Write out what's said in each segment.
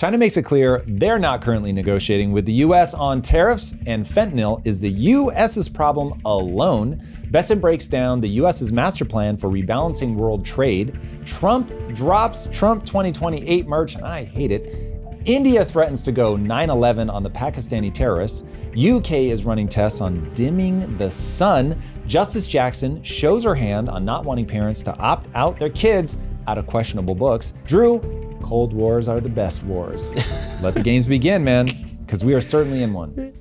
China makes it clear they're not currently negotiating with the U.S. on tariffs, and fentanyl is the U.S.'s problem alone. Bessent breaks down the U.S.'s master plan for rebalancing world trade. Trump drops Trump 2028 merch, and I hate it. India threatens to go 9/11 on the Pakistani terrorists. UK is running tests on dimming the sun. Justice Jackson shows her hand on not wanting parents to opt out their kids out of questionable books. Drew, Cold Wars are the best wars. Let the games begin, man, because we are certainly in one.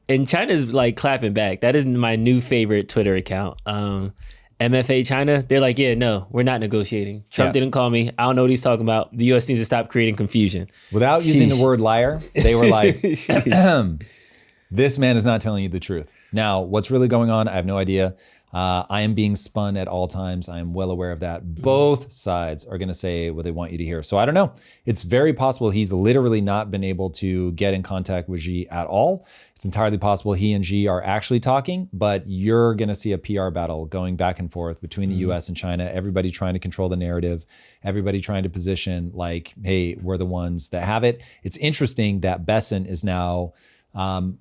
And China's like clapping back. That is my new favorite Twitter account. MFA China, they're like, yeah, no, we're not negotiating. Trump didn't call me. I don't know what he's talking about. The U.S. needs to stop creating confusion. Without using the word liar, they were like, this man is not telling you the truth. Now, what's really going on? I have no idea. I am being spun at all times. I am well aware of that. Both sides are going to say what they want you to hear. So I don't know. It's very possible he's literally not been able to get in contact with Xi at all. It's entirely possible he and Xi are actually talking, but you're going to see a PR battle going back and forth between the US and China. Everybody trying to control the narrative. Everybody trying to position like, hey, we're the ones that have it. It's interesting that Bessent is now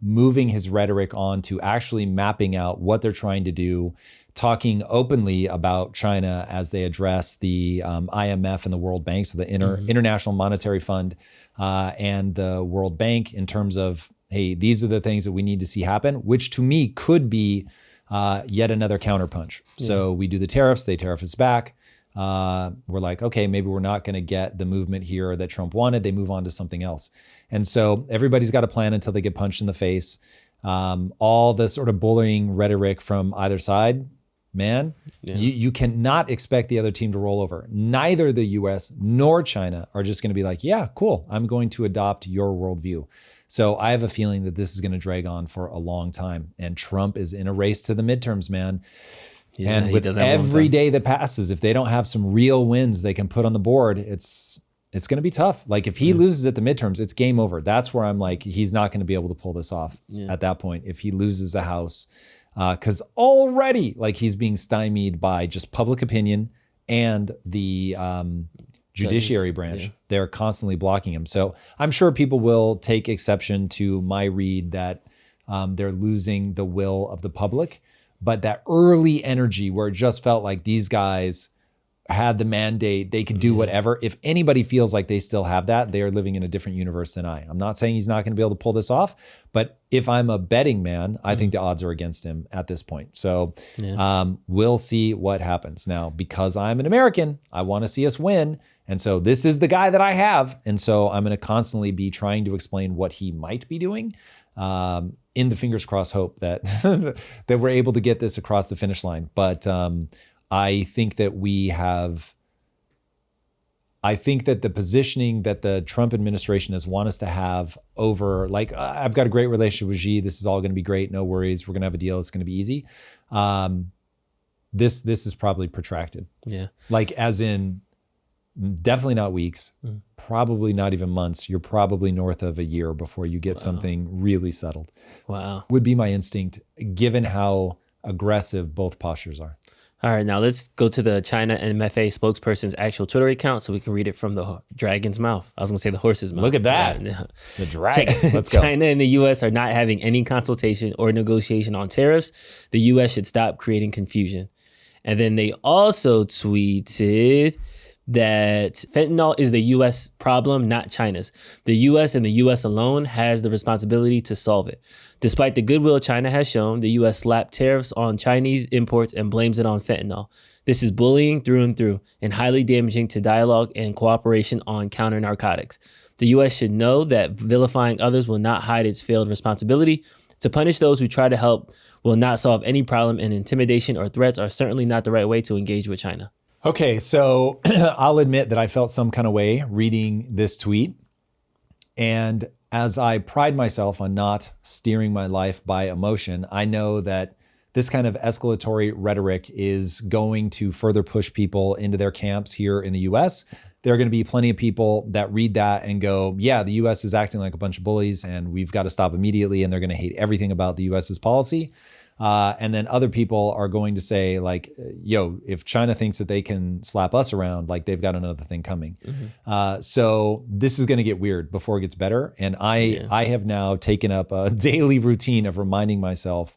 moving his rhetoric on to actually mapping out what they're trying to do, talking openly about China as they address the IMF and the World Bank, so the International Monetary Fund and the World Bank in terms of, hey, these are the things that we need to see happen, which to me could be yet another counterpunch. So we do the tariffs, they tariff us back. We're like, okay, maybe we're not going to get the movement here that Trump wanted. They move on to something else. And so everybody's got a plan until they get punched in the face. All the sort of bullying rhetoric from either side, man, you cannot expect the other team to roll over. Neither the US nor China are just going to be like, yeah, cool, I'm going to adopt your worldview. So I have a feeling that this is going to drag on for a long time. And Trump is in a race to the midterms, man. Yeah, and with every day that passes, if they don't have some real wins they can put on the board, it's going to be tough. Like if he loses at the midterms, it's game over. That's where I'm like, he's not going to be able to pull this off at that point if he loses the House. Because already like he's being stymied by just public opinion and the judiciary branch. Yeah. They're constantly blocking him. So I'm sure people will take exception to my read that they're losing the will of the public. But that early energy where it just felt like these guys had the mandate, they could do whatever. If anybody feels like they still have that, they are living in a different universe than I. I'm not saying he's not going to be able to pull this off, but if I'm a betting man, I think the odds are against him at this point. So we'll see what happens. Now, because I'm an American, I want to see us win. And so this is the guy that I have. And so I'm going to constantly be trying to explain what he might be doing. In the fingers crossed hope that that we're able to get this across the finish line. But I think that the positioning that the Trump administration has want us to have over, like, I've got a great relationship with Xi. This is all going to be great. No worries. We're going to have a deal. It's going to be easy. This is probably protracted. Yeah. Like as in definitely not weeks, probably not even months. You're probably north of a year before you get something really settled. Wow. Would be my instinct, given how aggressive both postures are. All right, now let's go to the China MFA spokesperson's actual Twitter account so we can read it from the dragon's mouth. I was going to say the horse's mouth. Look at that. The dragon. Let's go. China and the U.S. are not having any consultation or negotiation on tariffs. The U.S. should stop creating confusion. And then they also tweeted that fentanyl is the U.S. problem, not China's. The U.S. and the U.S. alone has the responsibility to solve it. Despite the goodwill China has shown, the U.S. slapped tariffs on Chinese imports and blames it on fentanyl. This is bullying through and through and highly damaging to dialogue and cooperation on counter narcotics. The U.S. should know that vilifying others will not hide its failed responsibility. To punish those who try to help will not solve any problem, and intimidation or threats are certainly not the right way to engage with China. Okay, so I'll admit that I felt some kind of way reading this tweet. And as I pride myself on not steering my life by emotion, I know that this kind of escalatory rhetoric is going to further push people into their camps here in the US. There are going to be plenty of people that read that and go, yeah, the US is acting like a bunch of bullies and we've got to stop immediately, and they're going to hate everything about the US's policy. And then other people are going to say like, yo, if China thinks that they can slap us around, like they've got another thing coming. So this is going to get weird before it gets better. And I have now taken up a daily routine of reminding myself,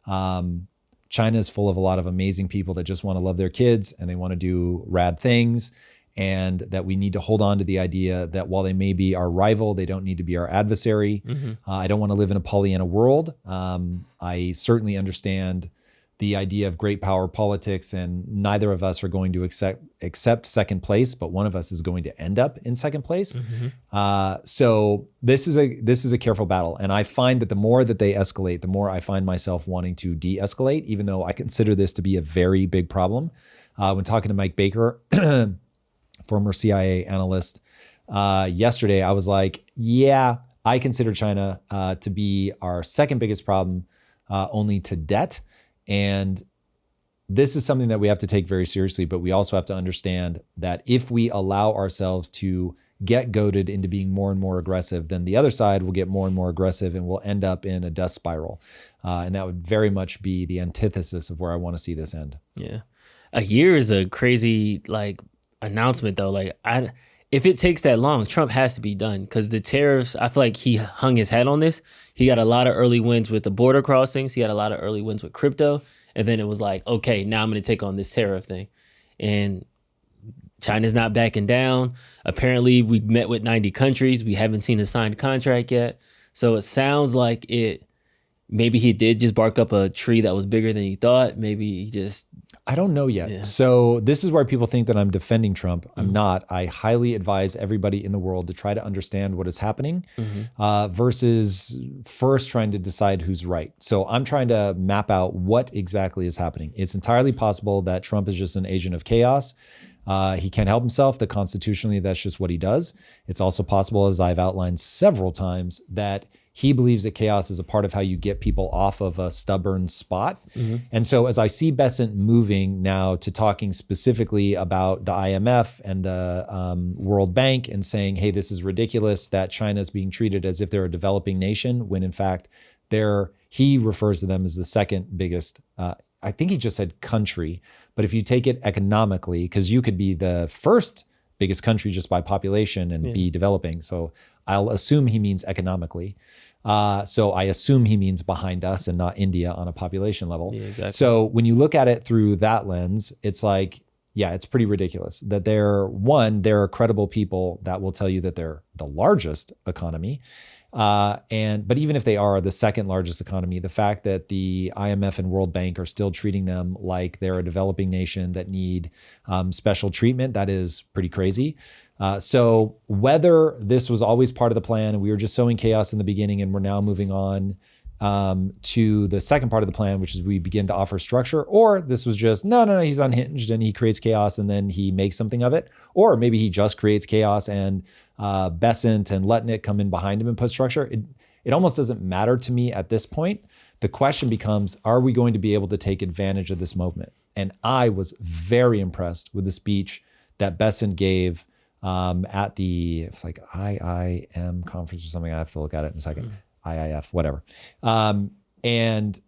China is full of a lot of amazing people that just want to love their kids and they want to do rad things. And that we need to hold on to the idea that while they may be our rival, they don't need to be our adversary. I don't want to live in a Pollyanna world. I certainly understand the idea of great power politics, and neither of us are going to accept second place, but one of us is going to end up in second place. So this is a careful battle. And I find that the more that they escalate, the more I find myself wanting to de-escalate, even though I consider this to be a very big problem. When talking to Mike Baker, former CIA analyst, yesterday, I was like, yeah, I consider China to be our second biggest problem, only to debt. And this is something that we have to take very seriously, but we also have to understand that if we allow ourselves to get goaded into being more and more aggressive, then the other side will get more and more aggressive and we'll end up in a death spiral. And that would very much be the antithesis of where I want to see this end. Yeah. A year is a crazy, announcement though. If it takes that long, Trump has to be done, because the tariffs, I feel like he hung his hat on this. He got a lot of early wins with the border crossings. He got a lot of early wins with crypto. And then it was like, okay, now I'm going to take on this tariff thing. And China's not backing down. Apparently we met with 90 countries. We haven't seen a signed contract yet. So it sounds like maybe he did just bark up a tree that was bigger than he thought. Maybe he just... I don't know yet. Yeah. So this is where people think that I'm defending Trump. I'm not. I highly advise everybody in the world to try to understand what is happening versus first trying to decide who's right. So I'm trying to map out what exactly is happening. It's entirely possible that Trump is just an agent of chaos. He can't help himself, that constitutionally that's just what he does. It's also possible, as I've outlined several times, that he believes that chaos is a part of how you get people off of a stubborn spot. And so as I see Bessent moving now to talking specifically about the IMF and the World Bank and saying, hey, this is ridiculous that China is being treated as if they're a developing nation, when in fact he refers to them as the second biggest, I think he just said country, but if you take it economically, because you could be the first biggest country just by population and be developing. So I'll assume he means economically. So I assume he means behind us and not India on a population level. Yeah, exactly. So when you look at it through that lens, it's like, yeah, it's pretty ridiculous that there are credible people that will tell you that they're the largest economy. But even if they are the second largest economy, the fact that the IMF and World Bank are still treating them like they're a developing nation that need special treatment, that is pretty crazy. So whether this was always part of the plan and we were just sowing chaos in the beginning and we're now moving on to the second part of the plan, which is we begin to offer structure, or this was just, no, he's unhinged and he creates chaos and then he makes something of it. Or maybe he just creates chaos and Bessent and Letnick come in behind him and put structure. It almost doesn't matter to me at this point. The question becomes, are we going to be able to take advantage of this moment? And I was very impressed with the speech that Bessent gave at the, it was like IIM conference or something. I have to look at it in a second. IIF, whatever. And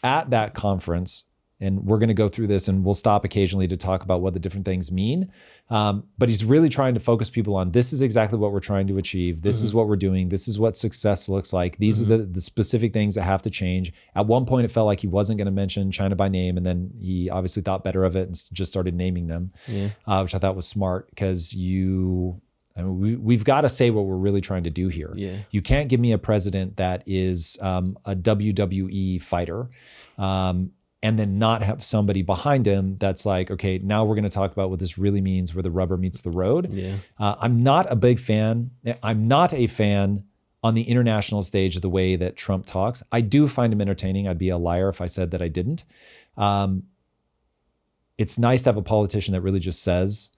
at that conference, and we're going to go through this and we'll stop occasionally to talk about what the different things mean. But he's really trying to focus people on, this is exactly what we're trying to achieve. This is what we're doing. This is what success looks like. These are the specific things that have to change. At one point, it felt like he wasn't going to mention China by name. And then he obviously thought better of it and just started naming them, which I thought was smart because we've got to say what we're really trying to do here. Yeah. You can't give me a president that is a WWE fighter and then not have somebody behind him that's like, okay, now we're going to talk about what this really means, where the rubber meets the road. Yeah. I'm not a big fan. I'm not a fan on the international stage of the way that Trump talks. I do find him entertaining. I'd be a liar if I said that I didn't. It's nice to have a politician that really just says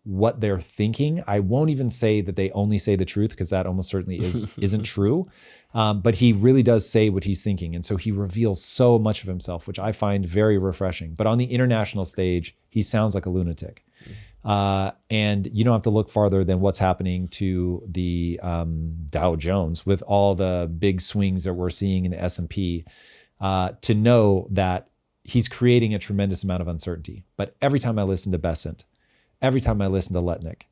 what they're thinking. I won't even say that they only say the truth, because that almost certainly isn't true. But he really does say what he's thinking. And so he reveals so much of himself, which I find very refreshing. But on the international stage, he sounds like a lunatic. And you don't have to look farther than what's happening to the Dow Jones with all the big swings that we're seeing in the S&P. to know that he's creating a tremendous amount of uncertainty. But every time I listen to Bessent, every time I listen to Letnick,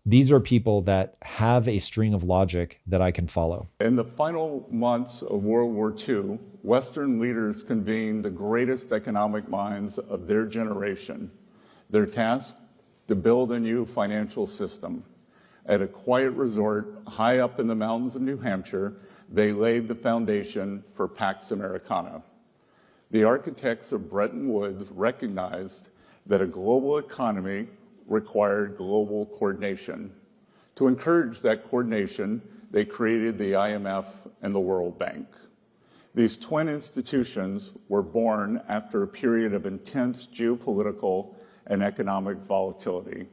these are people that have a string of logic that I can follow. In the final months of World War II, Western leaders convened the greatest economic minds of their generation. Their task? To build a new financial system. At a quiet resort high up in the mountains of New Hampshire, they laid the foundation for Pax Americana. The architects of Bretton Woods recognized that a global economy required global coordination. To encourage that coordination, they created the IMF and the World Bank. These twin institutions were born after a period of intense geopolitical and economic volatility.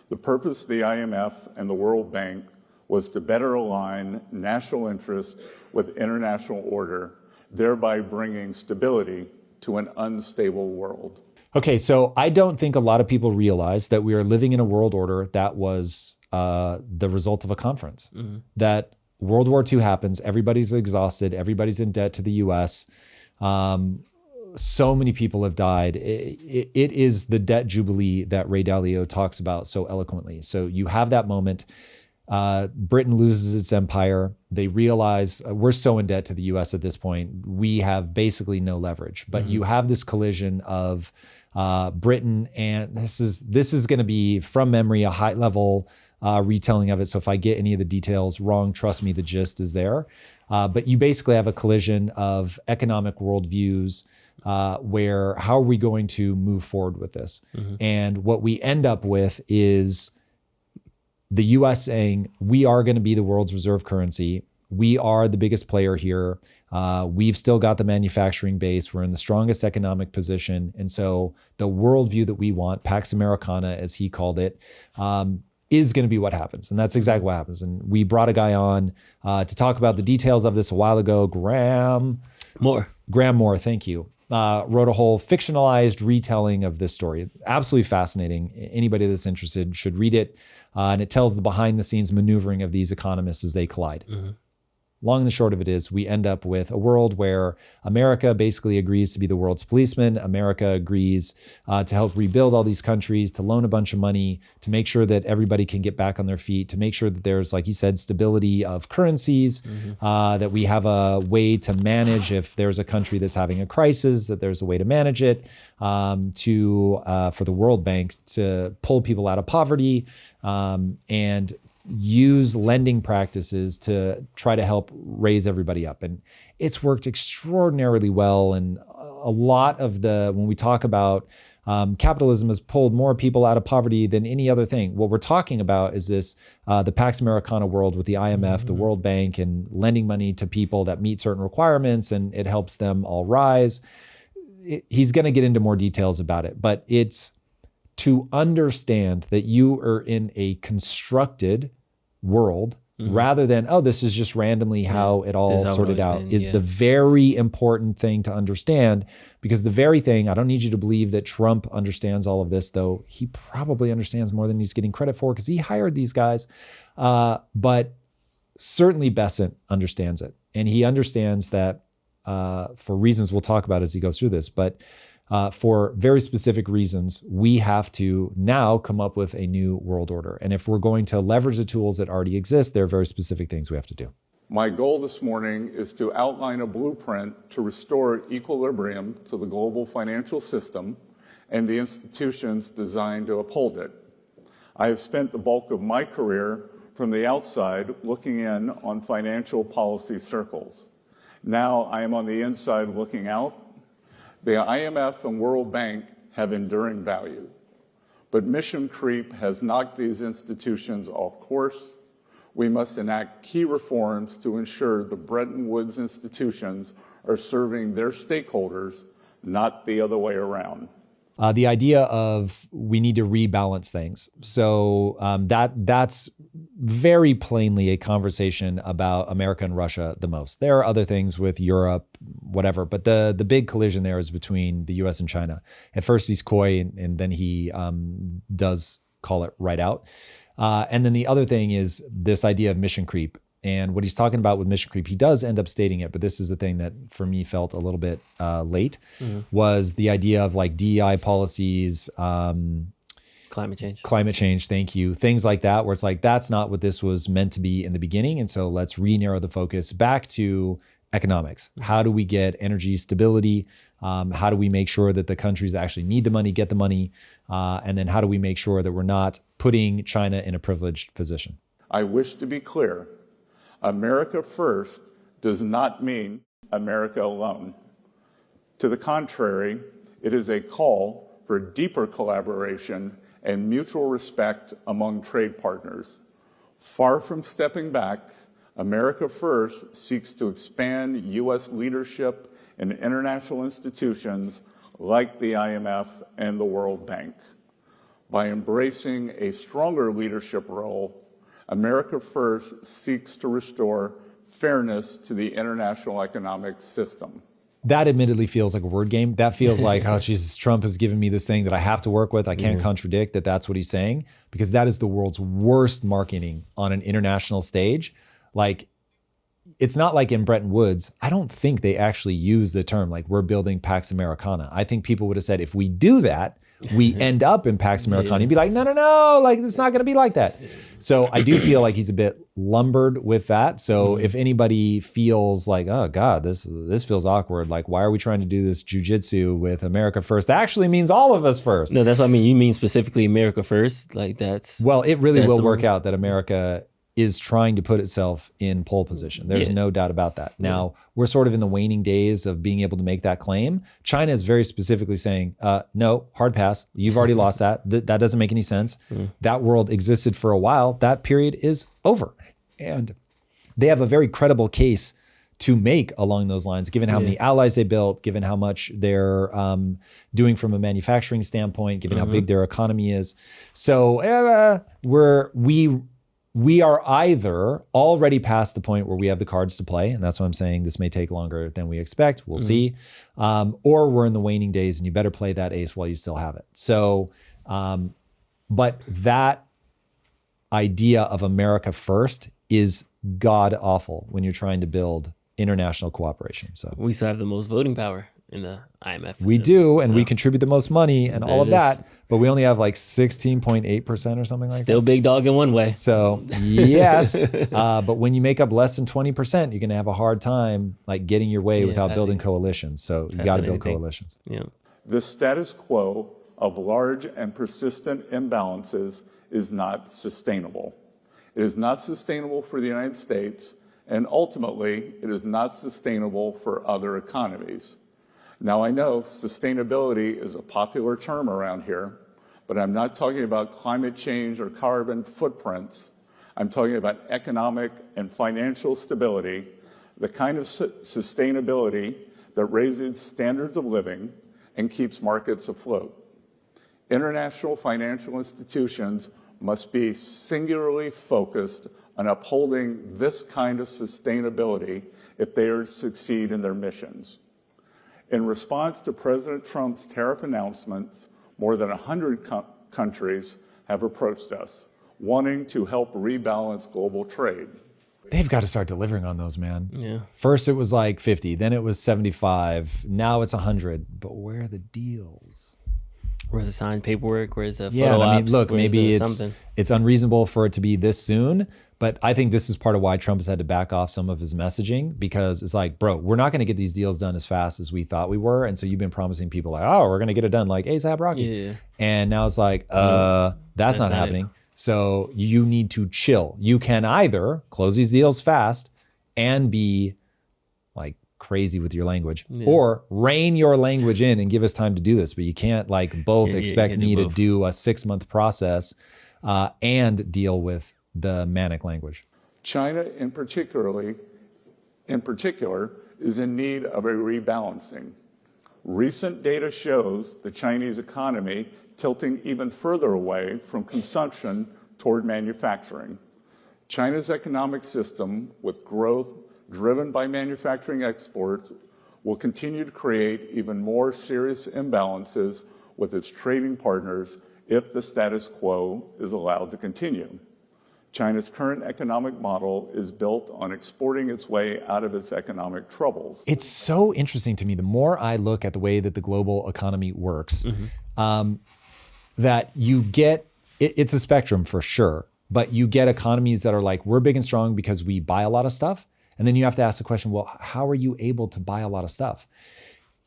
The purpose of the IMF and the World Bank was to better align national interests with international order, thereby bringing stability to an unstable world. Okay, so I don't think a lot of people realize that we are living in a world order that was the result of a conference. That World War II happens, everybody's exhausted, everybody's in debt to the US. So many people have died. It is the debt jubilee that Ray Dalio talks about so eloquently. So you have that moment. Britain loses its empire. They realize we're so in debt to the US at this point. We have basically no leverage. But you have this collision of Britain, and this is going to be, from memory, a high level retelling of it. So if I get any of the details wrong, trust me, the gist is there. But you basically have a collision of economic worldviews, where how are we going to move forward with this? And what we end up with is the US saying, we are going to be the world's reserve currency. We are the biggest player here. We've still got the manufacturing base. We're in the strongest economic position. And so the worldview that we want, Pax Americana, as he called it, is going to be what happens. And that's exactly what happens. And we brought a guy on to talk about the details of this a while ago. Graham Moore, thank you. Wrote a whole fictionalized retelling of this story. Absolutely fascinating. Anybody that's interested should read it. And it tells the behind the scenes maneuvering of these economists as they collide. Long and the short of it is we end up with a world where America basically agrees to be the world's policeman. America agrees to help rebuild all these countries, to loan a bunch of money, to make sure that everybody can get back on their feet, to make sure that there's, like you said, stability of currencies, that we have a way to manage if there's a country that's having a crisis, that there's a way to manage it, for the World Bank to pull people out of poverty, and use lending practices to try to help raise everybody up. And it's worked extraordinarily well. And a lot of when we talk about capitalism has pulled more people out of poverty than any other thing. What we're talking about is this, the Pax Americana world with the IMF, the World Bank, and lending money to people that meet certain requirements, and it helps them all rise. He's going to get into more details about it, but it's to understand that you are in a constructed world rather than, oh, this is just randomly how it all sorted out, is the very important thing to understand. Because the very thing, I don't need you to believe that Trump understands all of this, though he probably understands more than he's getting credit for because he hired these guys. But certainly Bessent understands it. And he understands that for reasons we'll talk about as he goes through this, but for very specific reasons, we have to now come up with a new world order. And if we're going to leverage the tools that already exist, there are very specific things we have to do. My goal this morning is to outline a blueprint to restore equilibrium to the global financial system and the institutions designed to uphold it. I have spent the bulk of my career from the outside looking in on financial policy circles. Now I am on the inside looking out. The IMF and World Bank have enduring value, but mission creep has knocked these institutions off course. We must enact key reforms to ensure the Bretton Woods institutions are serving their stakeholders, not the other way around. The idea of we need to rebalance things. So that's very plainly a conversation about America and Russia the most. There are other things with Europe, whatever, but the big collision there is between the US and China. At first he's coy, and then he does call it right out. And then the other thing is this idea of mission creep. And what he's talking about with mission creep, he does end up stating it, but this is the thing that for me felt a little bit late, was the idea of like DEI policies, climate change, thank you, things like that, where it's like, that's not what this was meant to be in the beginning. And so let's re-narrow the focus back to economics. How do we get energy stability? How do we make sure that the countries that actually need the money get the money? And then how do we make sure that we're not putting China in a privileged position? I wish to be clear. America first does not mean America alone. To the contrary, it is a call for deeper collaboration and mutual respect among trade partners. Far from stepping back, America First seeks to expand U.S. leadership in international institutions like the IMF and the World Bank. By embracing a stronger leadership role, America First seeks to restore fairness to the international economic system. That admittedly feels like a word game. That feels like, oh, Jesus, Trump has given me this thing that I have to work with. I can't contradict that that's what he's saying, because that is the world's worst marketing on an international stage. Like, it's not like in Bretton Woods, I don't think they actually use the term like we're building Pax Americana. I think people would have said, if we do that, we end up in Pax Americana. You'd be like, no, like it's not going to be like that. So I do feel like he's a bit lumbered with that. So if anybody feels like, oh God, this feels awkward. Like, why are we trying to do this jujitsu with America First? That actually means all of us first. No, that's what I mean. You mean specifically America First? Like that's... Well, it really will work out that America is trying to put itself in pole position. There's no doubt about that. Now, we're sort of in the waning days of being able to make that claim. China is very specifically saying, no, hard pass. You've already lost that. That doesn't make any sense. That world existed for a while. That period is over. And they have a very credible case to make along those lines, given how many allies they built, given how much they're doing from a manufacturing standpoint, given how big their economy is. So we are either already past the point where we have the cards to play, and that's why I'm saying this may take longer than we expect. We'll see. Or we're in the waning days, and you better play that ace while you still have it. So, but that idea of America First is god awful when you're trying to build international cooperation. So we still have the most voting power in the IMF. We do, and we contribute the most money and all of that, but we only have like 16.8% or something like that. Still big dog in one way. So yes, but when you make up less than 20%, you're going to have a hard time like getting your way without building coalitions. So you got to build coalitions. Yeah. The status quo of large and persistent imbalances is not sustainable. It is not sustainable for the United States, and ultimately, it is not sustainable for other economies. Now, I know sustainability is a popular term around here, but I'm not talking about climate change or carbon footprints. I'm talking about economic and financial stability, the kind of sustainability that raises standards of living and keeps markets afloat. International financial institutions must be singularly focused on upholding this kind of sustainability if they are to succeed in their missions. In response to President Trump's tariff announcements, more than 100 countries have approached us, wanting to help rebalance global trade. They've got to start delivering on those, man. Yeah. First it was like 50, then it was 75, now it's 100. But where are the deals? Where's the signed paperwork? Where's the Yeah, photo I mean, ops? look, Where's maybe the it's unreasonable for it to be this soon, but I think this is part of why Trump has had to back off some of his messaging, because it's like, bro, we're not going to get these deals done as fast as we thought we were. And so you've been promising people like, oh, we're going to get it done like ASAP Rocky. Yeah. And now it's like, that's not happening. So you need to chill. You can either close these deals fast and be like crazy with your language, or rein your language in and give us time to do this. But you can't like both expect me to do a 6-month process and deal with the manic language. China in particular is in need of a rebalancing. Recent data shows the Chinese economy tilting even further away from consumption toward manufacturing. China's economic system, with growth driven by manufacturing exports, will continue to create even more serious imbalances with its trading partners if the status quo is allowed to continue. China's current economic model is built on exporting its way out of its economic troubles. It's so interesting to me. The more I look at the way that the global economy works, that you get, it's a spectrum for sure, but you get economies that are like, we're big and strong because we buy a lot of stuff. And then you have to ask the question, well, how are you able to buy a lot of stuff?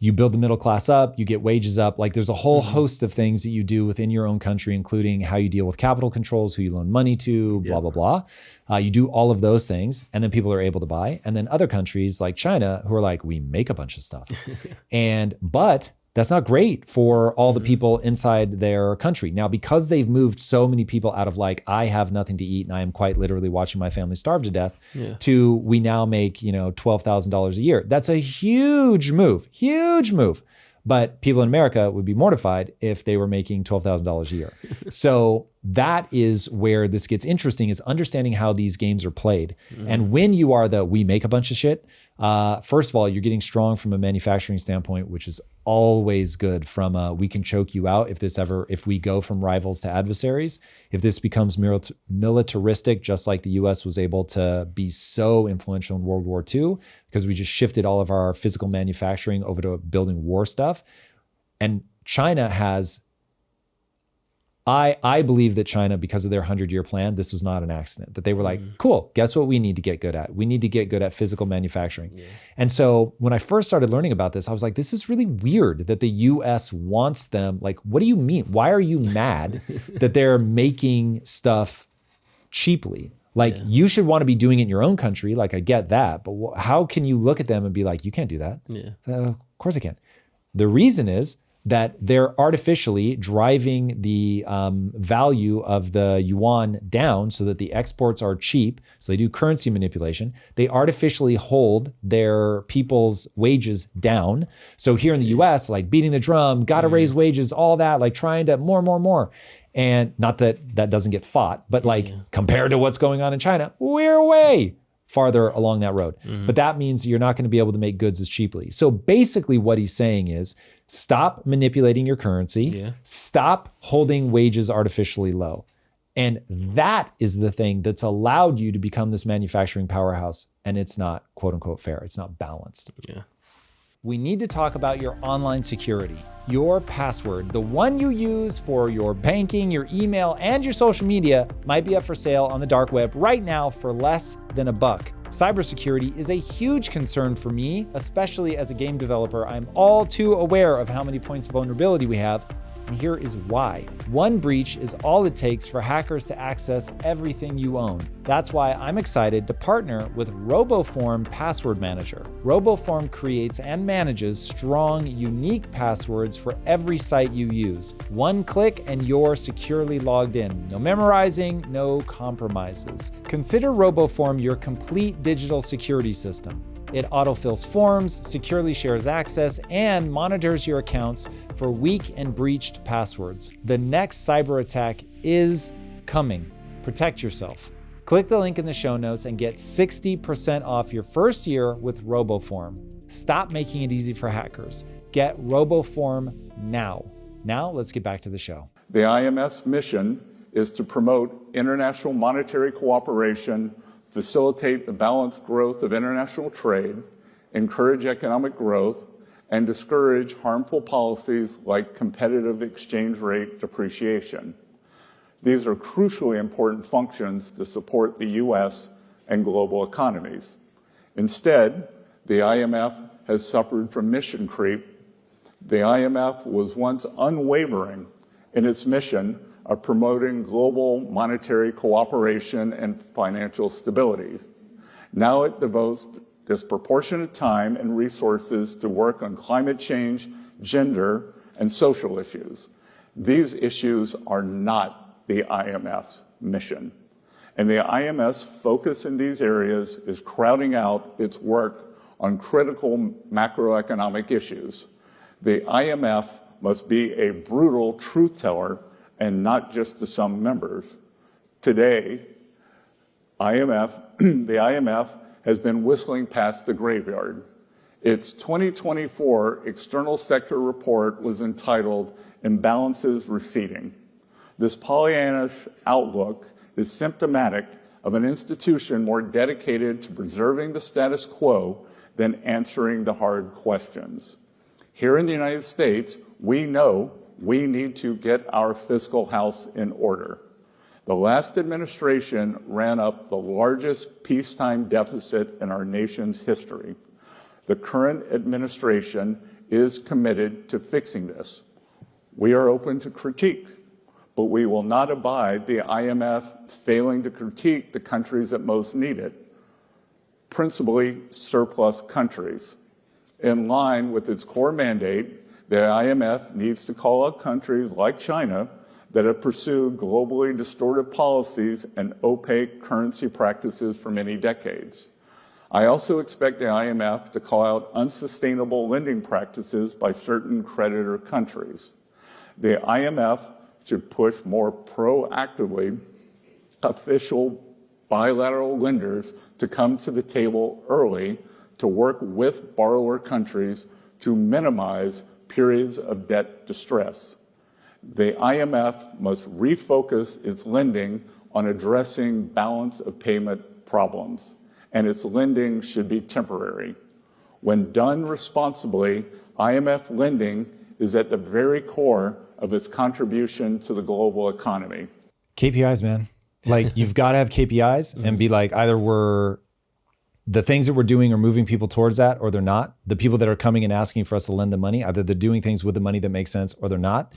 You build the middle class up, you get wages up. Like there's a whole host of things that you do within your own country, including how you deal with capital controls, who you loan money to, blah, blah, blah. You do all of those things and then people are able to buy. And then other countries like China who are like, we make a bunch of stuff. But that's not great for all the people inside their country. Now, because they've moved so many people out of like, I have nothing to eat and I am quite literally watching my family starve to death, to we now make, $12,000 a year. That's a huge move. But people in America would be mortified if they were making $12,000 a year. So that is where this gets interesting, is understanding how these games are played. And when you are we make a bunch of shit, first of all, you're getting strong from a manufacturing standpoint, which is always good from we can choke you out if we go from rivals to adversaries. If this becomes militaristic, just like the US was able to be so influential in World War II, because we just shifted all of our physical manufacturing over to building war stuff. And China has, I believe that China, because of their 100-year plan, this was not an accident, that they were like, cool, guess what we need to get good at? We need to get good at physical manufacturing. And so when I first started learning about this, I was like, this is really weird that the US wants them. Like, what do you mean? Why are you mad that they're making stuff cheaply? Like, you should want to be doing it in your own country. Like, I get that. But how can you look at them and be like, you can't do that? Of course I can. The reason is that they're artificially driving the value of the yuan down so that the exports are cheap. So they do currency manipulation. They artificially hold their people's wages down. So here in the US, like beating the drum, got to raise wages, all that, like trying to more. And not that that doesn't get fought, but like compared to what's going on in China, we're way farther along that road. But that means you're not going to be able to make goods as cheaply. So basically what he's saying is, stop manipulating your currency, stop holding wages artificially low. And that is the thing that's allowed you to become this manufacturing powerhouse. And it's not, quote unquote, fair. It's not balanced. We need to talk about your online security. Your password, the one you use for your banking, your email, and your social media, might be up for sale on the dark web right now for less than $1. Cybersecurity is a huge concern for me, especially as a game developer. I'm all too aware of how many points of vulnerability we have. And here is why. One breach is all it takes for hackers to access everything you own. That's why I'm excited to partner with RoboForm Password Manager. RoboForm creates and manages strong, unique passwords for every site you use. One click and you're securely logged in. No memorizing, no compromises. Consider RoboForm your complete digital security system. It autofills forms, securely shares access, and monitors your accounts for weak and breached passwords. The next cyber attack is coming. Protect yourself. Click the link in the show notes and get 60% off your first year with RoboForm. Stop making it easy for hackers. Get RoboForm now. Now, let's get back to the show. The IMF's mission is to promote international monetary cooperation, facilitate the balanced growth of international trade, encourage economic growth, and discourage harmful policies like competitive exchange rate depreciation. These are crucially important functions to support the U.S. and global economies. Instead, the IMF has suffered from mission creep. The IMF was once unwavering in its mission of promoting global monetary cooperation and financial stability. Now it devotes disproportionate time and resources to work on climate change, gender, and social issues. These issues are not the IMF's mission. And the IMF's focus in these areas is crowding out its work on critical macroeconomic issues. The IMF must be a brutal truth teller and not just to some members. Today, the IMF has been whistling past the graveyard. Its 2024 external sector report was entitled Imbalances Receding. This Pollyannish outlook is symptomatic of an institution more dedicated to preserving the status quo than answering the hard questions. Here in the United States, we know we need to get our fiscal house in order. The last administration ran up the largest peacetime deficit in our nation's history. The current administration is committed to fixing this. We are open to critique, but we will not abide the IMF failing to critique the countries that most need it, principally surplus countries. In line with its core mandate, the IMF needs to call out countries like China that have pursued globally distorted policies and opaque currency practices for many decades. I also expect the IMF to call out unsustainable lending practices by certain creditor countries. The IMF should push more proactively official bilateral lenders to come to the table early to work with borrower countries to minimize periods of debt distress. The IMF must refocus its lending on addressing balance of payment problems, and its lending should be temporary. When done responsibly, IMF lending is at the very core of its contribution to the global economy. KPIs, man. Like, you've got to have KPIs and be like, either the things that we're doing are moving people towards that, or they're not. The people that are coming and asking for us to lend them money, either they're doing things with the money that makes sense or they're not.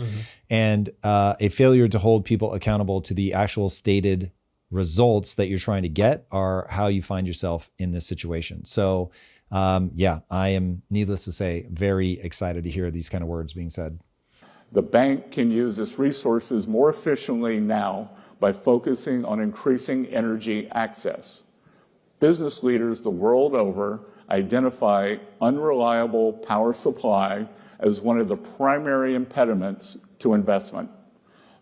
And a failure to hold people accountable to the actual stated results that you're trying to get are how you find yourself in this situation. So yeah, I am, needless to say, very excited to hear these kind of words being said. The bank can use its resources more efficiently now by focusing on increasing energy access. Business leaders the world over identify unreliable power supply as one of the primary impediments to investment.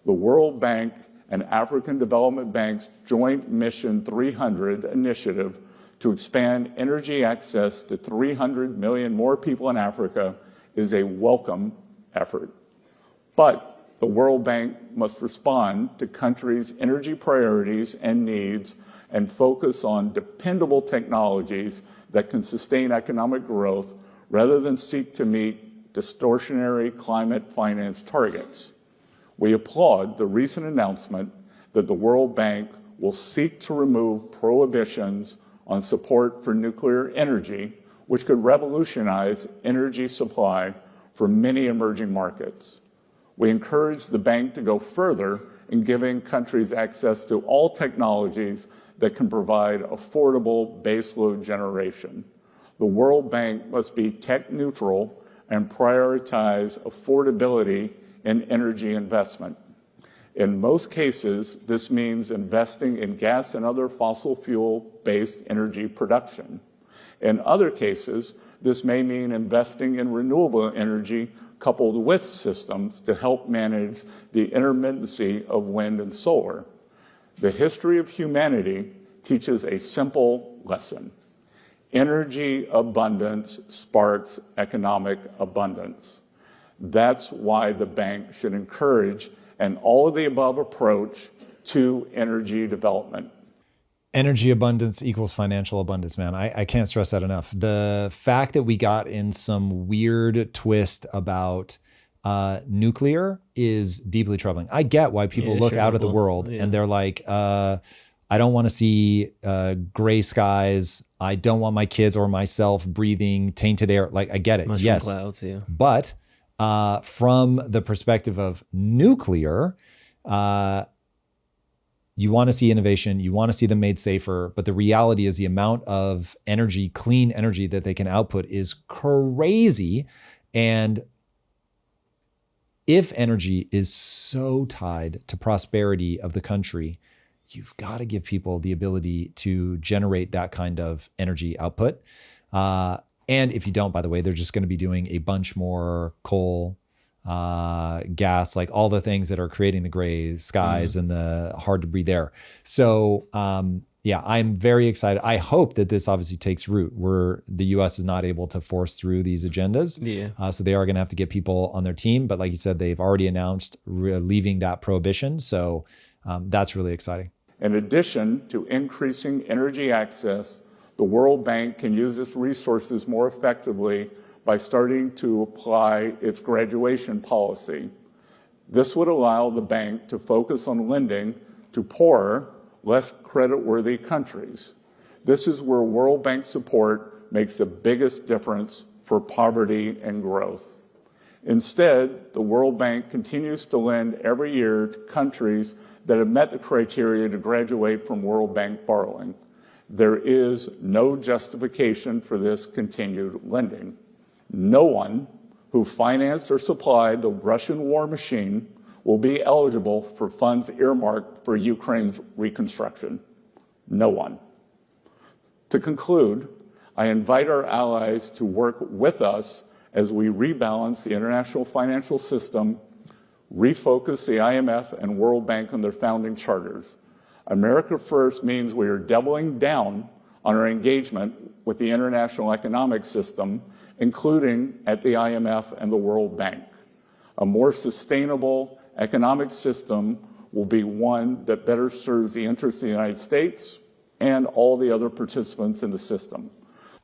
The World Bank and African Development Bank's Joint Mission 300 initiative to expand energy access to 300 million more people in Africa is a welcome effort. But the World Bank must respond to countries' energy priorities and needs and focus on dependable technologies that can sustain economic growth rather than seek to meet distortionary climate finance targets. We applaud the recent announcement that the World Bank will seek to remove prohibitions on support for nuclear energy, which could revolutionize energy supply for many emerging markets. We encourage the bank to go further in giving countries access to all technologies that can provide affordable baseload generation. The World Bank must be tech neutral and prioritize affordability in energy investment. In most cases, this means investing in gas and other fossil fuel-based energy production. In other cases, this may mean investing in renewable energy coupled with systems to help manage the intermittency of wind and solar. The history of humanity teaches a simple lesson. Energy abundance sparks economic abundance. That's why the bank should encourage an all-of-the-above approach to energy development. Energy abundance equals financial abundance, man. I can't stress that enough. The fact that we got in some weird twist about nuclear is deeply troubling. I get why people look out at the world and they're like, I don't want to see gray skies. I don't want my kids or myself breathing tainted air. Like, I get it. Mushroom yes. clouds, yeah. But from the perspective of nuclear, you want to see innovation, you want to see them made safer, but the reality is the amount of energy, clean energy that they can output is crazy. And if energy is so tied to prosperity of the country, you've got to give people the ability to generate that kind of energy output. And if you don't, by the way, they're just going to be doing a bunch more coal, gas, like all the things that are creating the gray skies and the hard to breathe air. So yeah, I'm very excited. I hope that this obviously takes root where the US is not able to force through these agendas. Yeah. So they are going to have to get people on their team. But like you said, they've already announced leaving that prohibition. So that's really exciting. In addition to increasing energy access, the World Bank can use its resources more effectively by starting to apply its graduation policy. This would allow the bank to focus on lending to poorer, less creditworthy countries. This is where World Bank support makes the biggest difference for poverty and growth. Instead, the World Bank continues to lend every year to countries that have met the criteria to graduate from World Bank borrowing. There is no justification for this continued lending. No one who financed or supplied the Russian war machine will be eligible for funds earmarked for Ukraine's reconstruction. No one. To conclude, I invite our allies to work with us as we rebalance the international financial system, refocus the IMF and World Bank on their founding charters. America First means we are doubling down on our engagement with the international economic system, including at the IMF and the World Bank. A more sustainable economic system will be one that better serves the interests of the United States and all the other participants in the system.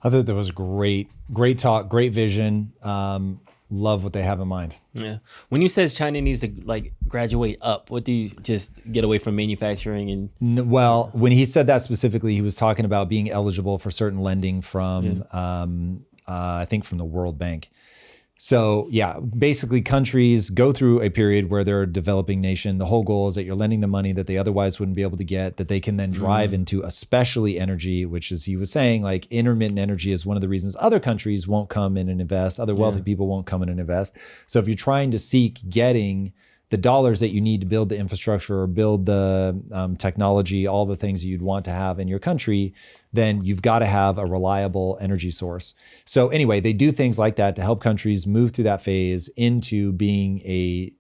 I thought that was great talk, great vision. Love what they have in mind. Yeah. When you says China needs to graduate up, what do you just get away from manufacturing and? Well, when he said that specifically, he was talking about being eligible for certain lending from, I think from the World Bank. So yeah, basically countries go through a period where they're a developing nation. The whole goal is that you're lending them money that they otherwise wouldn't be able to get, that they can then drive into, especially energy, which, as he was saying, like intermittent energy is one of the reasons other countries won't come in and invest. Other wealthy people won't come in and invest. So if you're trying to seek getting the dollars that you need to build the infrastructure or build the technology, all the things that you'd want to have in your country, then you've got to have a reliable energy source. So anyway, they do things like that to help countries move through that phase into being a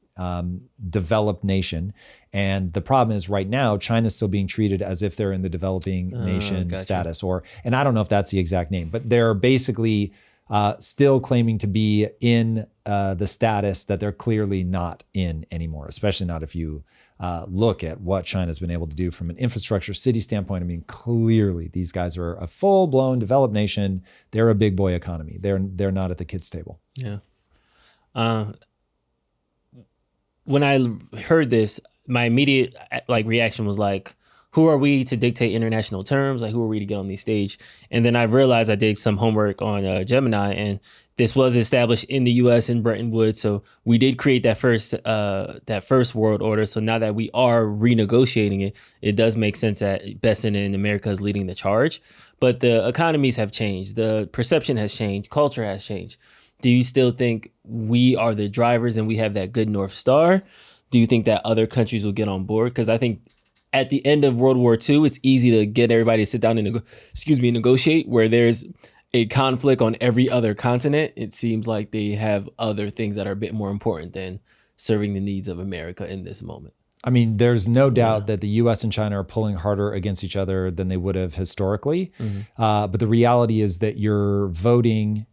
developed nation. And the problem is right now, China's still being treated as if they're in the developing nation status, and I don't know if that's the exact name, but they're basically still claiming to be in the status that they're clearly not in anymore, especially not if you look at what China's been able to do from an infrastructure city standpoint. I mean, clearly these guys are a full-blown developed nation. They're a big boy economy. They're not at the kids' table. Yeah. When I heard this, my immediate reaction was like, who are we to dictate international terms? Like, who are we to get on the stage? And then I realized I did some homework on Gemini, and this was established in the U.S. in Bretton Woods. So we did create that first world order. So now that we are renegotiating it, it does make sense that Bessent in America is leading the charge. But the economies have changed. The perception has changed. Culture has changed. Do you still think we are the drivers and we have that good North Star? Do you think that other countries will get on board? Because I think at the end of World War II, it's easy to get everybody to sit down and negotiate. Where there's a conflict on every other continent, it seems like they have other things that are a bit more important than serving the needs of America in this moment. I mean, there's no doubt that the U.S. and China are pulling harder against each other than they would have historically. But the reality is that your voting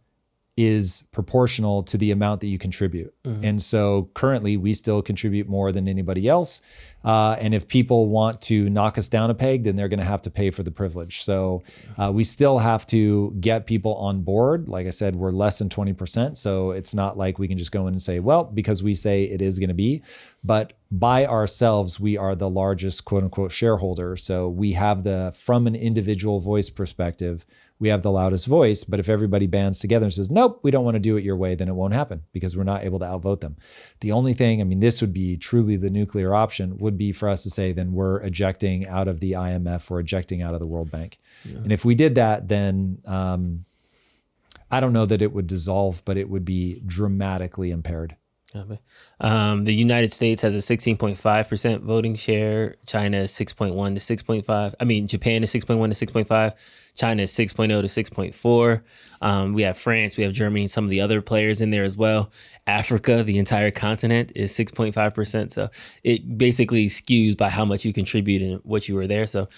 is proportional to the amount that you contribute. And so currently we still contribute more than anybody else. And if people want to knock us down a peg, then they're going to have to pay for the privilege. So we still have to get people on board. Like I said, we're less than 20%. So it's not like we can just go in and say, well, because we say it is going to be, but by ourselves, we are the largest quote unquote shareholder. So we have from an individual voice perspective, we have the loudest voice. But if everybody bands together and says, nope, we don't want to do it your way, then it won't happen because we're not able to outvote them. The only thing, I mean, this would be truly the nuclear option, would be for us to say, then we're ejecting out of the IMF, we're ejecting out of the World Bank. And if we did that, then I don't know that it would dissolve, but it would be dramatically impaired. The United States has a 16.5% voting share. China is 6.1 to 6.5. I mean, Japan is 6.1 to 6.5. China is 6.0 to 6.4. We have France, we have Germany, and some of the other players in there as well. Africa, the entire continent, is 6.5%. So it basically skews by how much you contribute and what you were there. So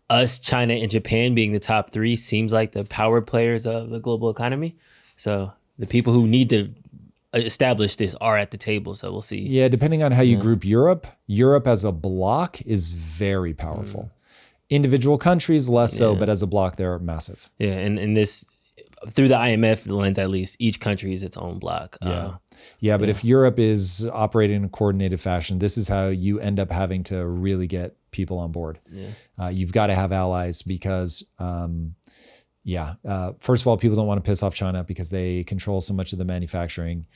us, China, and Japan being the top three seems like the power players of the global economy. So the people who need to established this are at the table. So we'll see. Yeah, depending on how you group Europe as a bloc is very powerful. Individual countries, less so, but as a bloc, they're massive. Yeah, and this, through the IMF lens at least, each country is its own bloc. But if Europe is operating in a coordinated fashion, this is how you end up having to really get people on board. You've got to have allies because, first of all, people don't want to piss off China because they control so much of the manufacturing.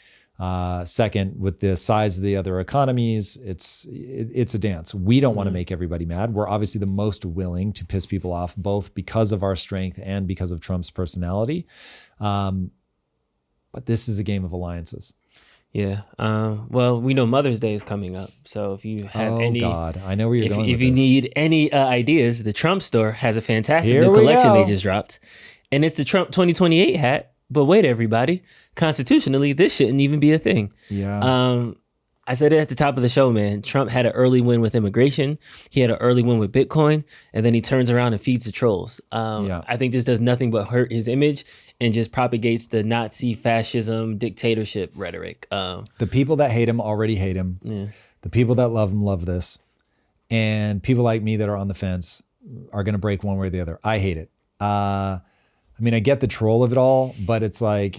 Second, with the size of the other economies, it's a dance. We don't want to make everybody mad. We're obviously the most willing to piss people off, both because of our strength and because of Trump's personality. But this is a game of alliances. Yeah. Well, we know Mother's Day is coming up. So if you have I know where you're going with if you this. need any ideas, the Trump store has a fantastic new collection they just dropped. And it's the Trump 2028 hat. But wait, everybody, constitutionally, this shouldn't even be a thing. Yeah. I said it at the top of the show, man. Trump had an early win with immigration. He had an early win with Bitcoin. And then he turns around and feeds the trolls. I think this does nothing but hurt his image and just propagates the Nazi fascism dictatorship rhetoric. The people that hate him already hate him. Yeah. The people that love him love this. And people like me that are on the fence are going to break one way or the other. I hate it. I mean, I get the troll of it all, but it's like,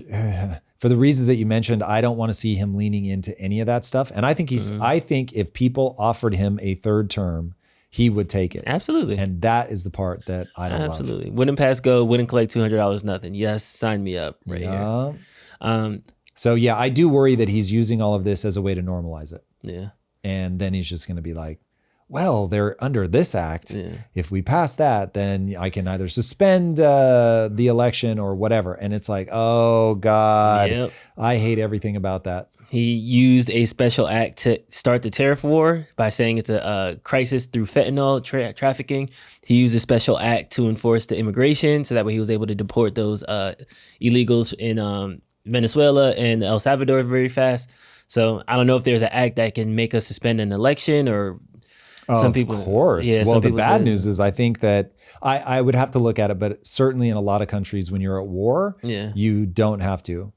for the reasons that you mentioned, I don't want to see him leaning into any of that stuff. And I think I think if people offered him a third term, he would take it. Absolutely. And that is the part that I don't love. Absolutely. Wouldn't pass go, wouldn't collect $200, nothing. Yes, sign me up right here. So yeah, I do worry that he's using all of this as a way to normalize it. Yeah. And then he's just going to be like, well, they're under this act. Yeah. If we pass that, then I can either suspend the election or whatever. And it's like, oh God, I hate everything about that. He used a special act to start the tariff war by saying it's a crisis through fentanyl trafficking. He used a special act to enforce the immigration, so that way he was able to deport those illegals in Venezuela and El Salvador very fast. So I don't know if there's an act that can make us suspend an election or... Some people, of course. Yeah, well, the bad news is I think that I would have to look at it, but certainly in a lot of countries when you're at war, you don't have to.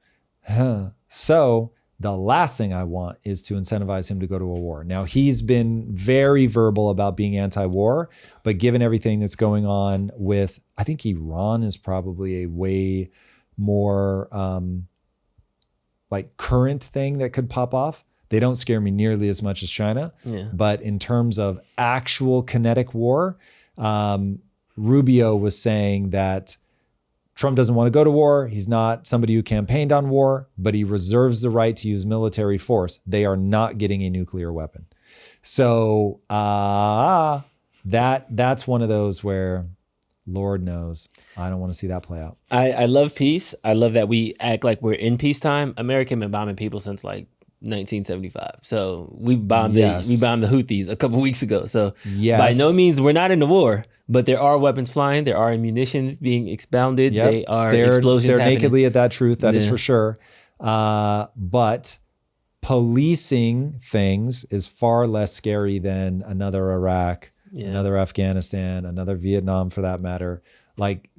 So the last thing I want is to incentivize him to go to a war. Now, he's been very verbal about being anti-war, but given everything that's going on with, I think Iran is probably a way more like current thing that could pop off. They don't scare me nearly as much as China. But in terms of actual kinetic war, Rubio was saying that Trump doesn't want to go to war. He's not somebody who campaigned on war, but he reserves the right to use military force. They are not getting a nuclear weapon. So that's one of those where, Lord knows, I don't want to see that play out. I love peace. I love that we act like we're in peacetime. America been bombing people since like 1975. So we bombed the Houthis a couple weeks ago. So by no means we're not in the war, but there are weapons flying. There are munitions being expounded. They are explosions stare happening. nakedly at that truth. That is for sure. But policing things is far less scary than another Iraq, another Afghanistan, another Vietnam for that matter. Like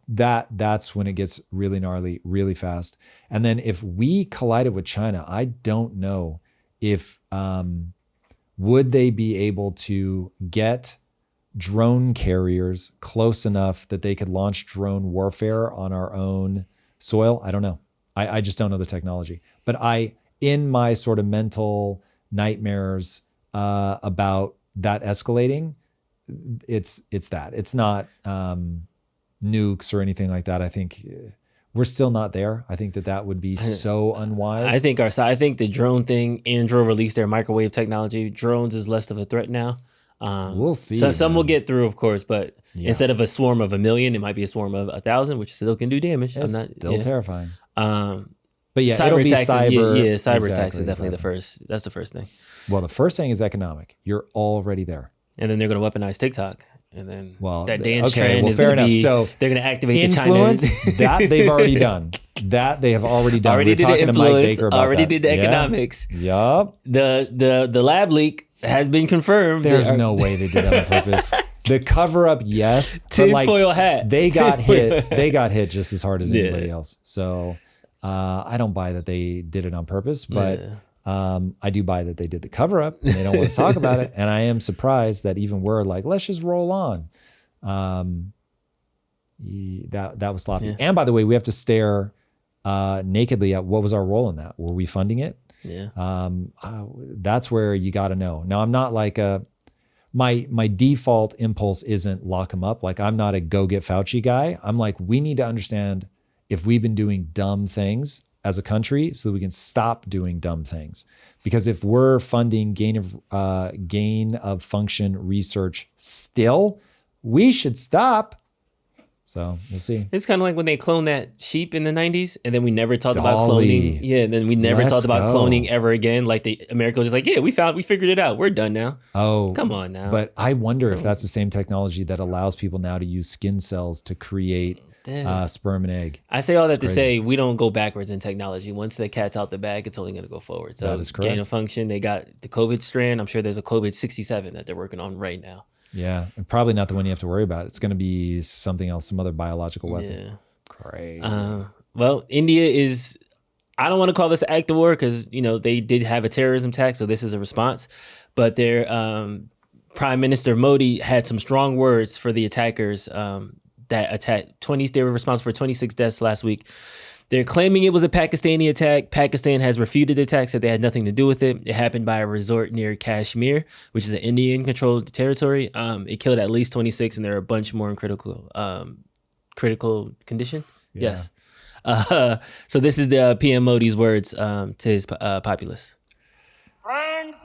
that's when it gets really gnarly, really fast. And then if we collided with China, I don't know if, would they be able to get drone carriers close enough that they could launch drone warfare on our own soil? I don't know. I just don't know the technology. But in my sort of mental nightmares about that escalating, it's that. It's not nukes or anything like that. I think we're still not there. I think that would be so unwise. I think the drone thing, Andrew released their microwave technology. Drones is less of a threat now. We'll see. So some will get through, of course, but instead of a swarm of 1 million, it might be a swarm of 1,000, which still can do damage. It's still terrifying. But yeah, it'll be cyber. Cyber attacks is definitely the first. That's the first thing. Well, the first thing is economic. You're already there. And then they're going to weaponize TikTok. And then that dance trend is fair going to be, so they're going to activate influence, the China. that they've already done. That they have already done. Already We're did talking the to Mike influence, Baker about already that. did the economics. Yup. The lab leak has been confirmed. There's no way they did that on purpose. The cover up, yes. Tinfoil hat. They got hit. They got hit just as hard as anybody else. So I don't buy that they did it on purpose, but I do buy that they did the cover up and they don't want to talk about it. And I am surprised that even we're like, let's just roll on. That was sloppy. Yeah. And by the way, we have to stare nakedly at what was our role in that. Were we funding it? Yeah. That's where you got to know. Now, I'm not like my default impulse isn't lock them up. Like, I'm not a go get Fauci guy. I'm like, we need to understand if we've been doing dumb things as a country so that we can stop doing dumb things. Because if we're funding gain of function research still, we should stop. So we'll see. It's kind of like when they cloned that sheep in the 90s and then we never talked about cloning. Yeah, and then we never talked about cloning ever again. Like America was just like, yeah, we figured it out. We're done now. Oh, come on now. But I wonder if that's the same technology that allows people now to use skin cells to create sperm and egg. I say all that to say we don't go backwards in technology. Once the cat's out the bag, it's only going to go forward. So that is correct. Gain of function, they got the COVID strand. I'm sure there's a COVID 67 that they're working on right now. Yeah, and probably not the one you have to worry about. It's going to be something else, some other biological weapon. Yeah. Crazy. Well, India is, I don't want to call this an act of war because, they did have a terrorism attack, so this is a response. But their Prime Minister Modi had some strong words for the attackers that attacked. They were responsible for 26 deaths last week. They're claiming it was a Pakistani attack. Pakistan has refuted the attack, said they had nothing to do with it. It happened by a resort near Kashmir, which is an Indian-controlled territory. It killed at least 26, and there are a bunch more in critical condition. Yeah. Yes. So this is the PM Modi's words to his populace. Friends,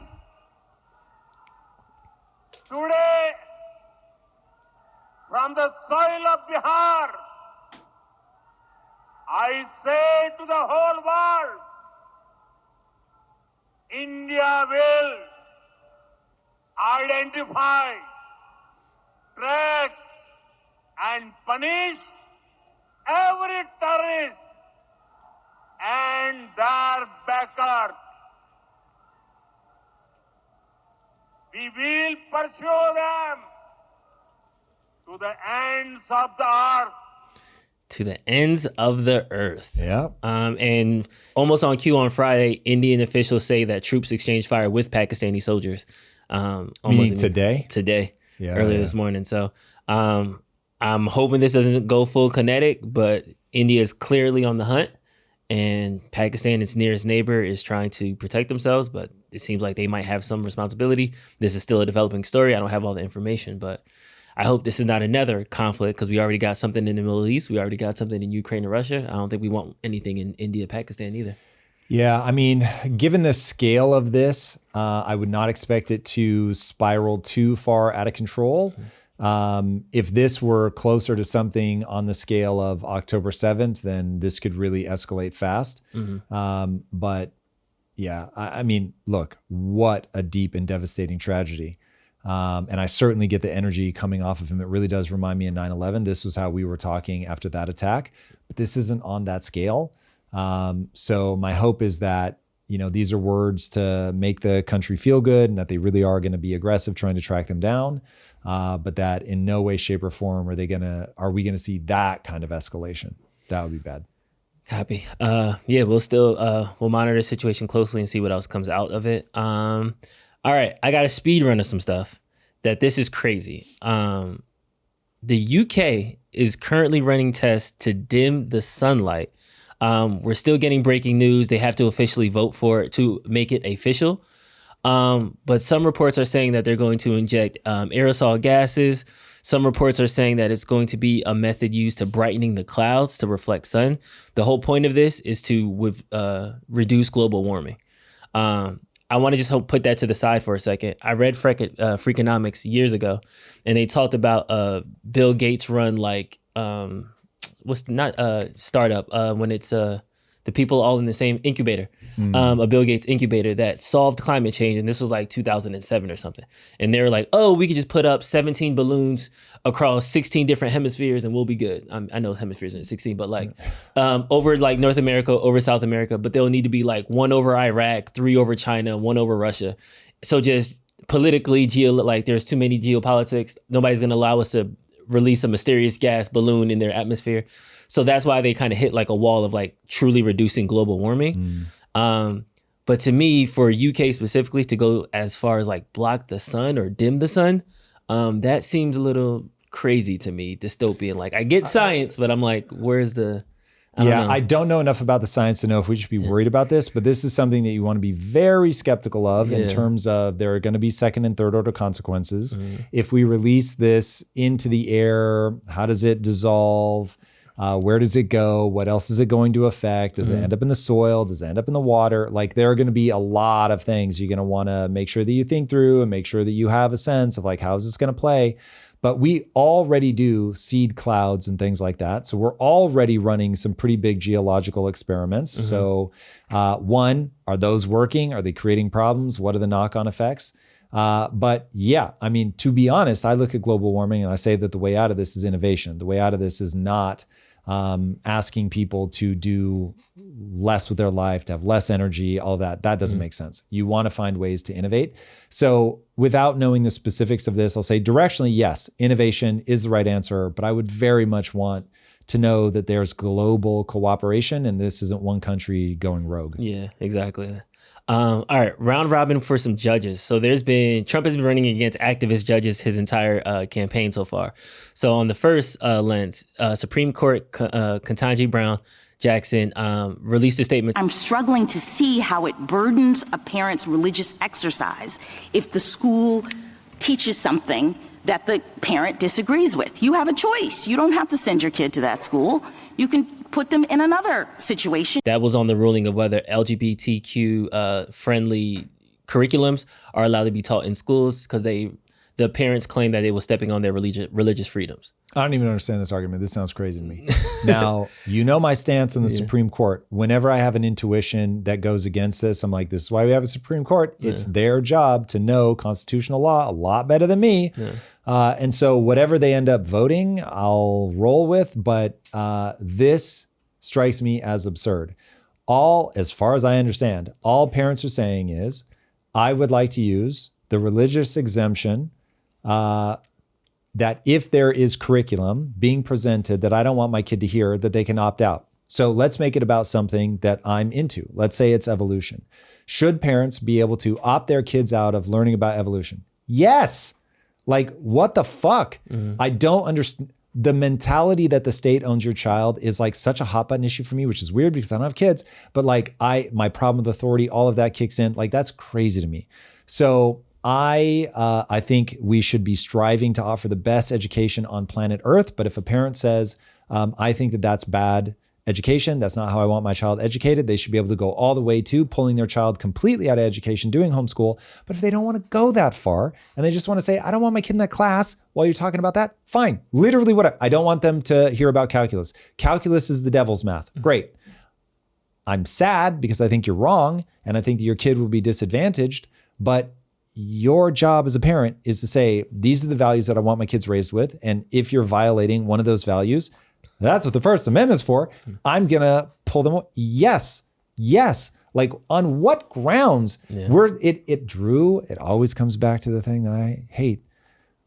today, from the soil of Bihar, I say to the whole world, India will identify, track, and punish every terrorist and their backers. We will pursue them to the ends of the earth. To the ends of the earth. Yeah. And almost on cue on Friday, Indian officials say that troops exchanged fire with Pakistani soldiers. Meaning today? Today. Yeah, earlier this morning. So I'm hoping this doesn't go full kinetic, but India is clearly on the hunt. And Pakistan, its nearest neighbor, is trying to protect themselves, but it seems like they might have some responsibility. This is still a developing story. I don't have all the information, but I hope this is not another conflict because we already got something in the Middle East. We already got something in Ukraine and Russia. I don't think we want anything in India, Pakistan either. Yeah, I mean, given the scale of this, I would not expect it to spiral too far out of control. If this were closer to something on the scale of October 7th, then this could really escalate fast. Mm-hmm. But yeah, I mean, look, what a deep and devastating tragedy. And I certainly get the energy coming off of him. It really does remind me of 9/11. This was how we were talking after that attack, but this isn't on that scale. So my hope is that, these are words to make the country feel good and that they really are going to be aggressive trying to track them down. But that in no way, shape or form are we going to see that kind of escalation. That would be bad. Copy. Yeah, we'll monitor the situation closely and see what else comes out of it. All right, I got a speed run of some stuff that this is crazy. The UK is currently running tests to dim the sunlight. We're still getting breaking news. They have to officially vote for it to make it official. But some reports are saying that they're going to inject aerosol gases. Some reports are saying that it's going to be a method used to brightening the clouds to reflect sun. The whole point of this is to reduce global warming. I want to just put that to the side for a second. I read Freakonomics years ago, and they talked about Bill Gates run startup when it's the people all in the same incubator, a Bill Gates incubator that solved climate change. And this was like 2007 or something. And they were like, oh, we could just put up 17 balloons across 16 different hemispheres and we'll be good. I know hemispheres are 16, but over like North America, over South America, but they'll need to be like 1 over Iraq, 3 over China, 1 over Russia. So just politically, there's too many geopolitics. Nobody's going to allow us to release a mysterious gas balloon in their atmosphere. So that's why they kind of hit like a wall of like truly reducing global warming. But to me, for UK specifically, to go as far as like block the sun or dim the sun, that seems a little crazy to me, dystopian. Like I get science, but I'm like, where's the... I don't know enough about the science to know if we should be worried about this, but this is something that you want to be very skeptical of in terms of there are going to be second and third order consequences. If we release this into the air, how does it dissolve? Where does it go? What else is it going to affect? Does it end up in the soil? Does it end up in the water? Like there are going to be a lot of things you're going to want to make sure that you think through and make sure that you have a sense of like, how is this going to play? But we already do seed clouds and things like that. So we're already running some pretty big geological experiments. So one, are those working? Are they creating problems? What are the knock-on effects? But yeah, I mean, to be honest, I look at global warming and I say that the way out of this is innovation. The way out of this is not asking people to do less with their life, to have less energy, all that. That doesn't make sense. You want to find ways to innovate. So without knowing the specifics of this, I'll say directionally, yes, innovation is the right answer, but I would very much want to know that there's global cooperation and this isn't one country going rogue. Yeah, exactly. All right, round robin for some judges. So Trump has been running against activist judges his entire campaign so far. So on the first lens, Supreme Court Ketanji Brown Jackson released a statement. I'm struggling to see how it burdens a parent's religious exercise if the school teaches something that the parent disagrees with. You have a choice. You don't have to send your kid to that school. You can put them in another situation. That was on the ruling of whether LGBTQ friendly curriculums are allowed to be taught in schools because the parents claim that it was stepping on their religious freedoms. I don't even understand this argument. This sounds crazy to me. Now, you know my stance on the Supreme Court. Whenever I have an intuition that goes against this, I'm like, this is why we have a Supreme Court. It's their job to know constitutional law a lot better than me. And so whatever they end up voting, I'll roll with. But this strikes me as absurd. As far as I understand, all parents are saying is, I would like to use the religious exemption that if there is curriculum being presented that I don't want my kid to hear, that they can opt out. So let's make it about something that I'm into. Let's say it's evolution. Should parents be able to opt their kids out of learning about evolution? Yes. Like, what the fuck? I don't understand. The mentality that the state owns your child is like such a hot button issue for me, which is weird because I don't have kids, but like my problem with authority, all of that kicks in. Like, that's crazy to me. So I think we should be striving to offer the best education on planet Earth. But if a parent says, I think that that's bad education, that's not how I want my child educated, they should be able to go all the way to pulling their child completely out of education, doing homeschool. But if they don't want to go that far and they just want to say, I don't want my kid in that class while you're talking about that, fine. Literally whatever. I don't want them to hear about calculus. Calculus is the devil's math. Great. I'm sad because I think you're wrong and I think that your kid will be disadvantaged, but your job as a parent is to say, these are the values that I want my kids raised with. And if you're violating one of those values, that's what the First Amendment's for. I'm going to pull them. Yes. Like, on what grounds? It always comes back to the thing that I hate,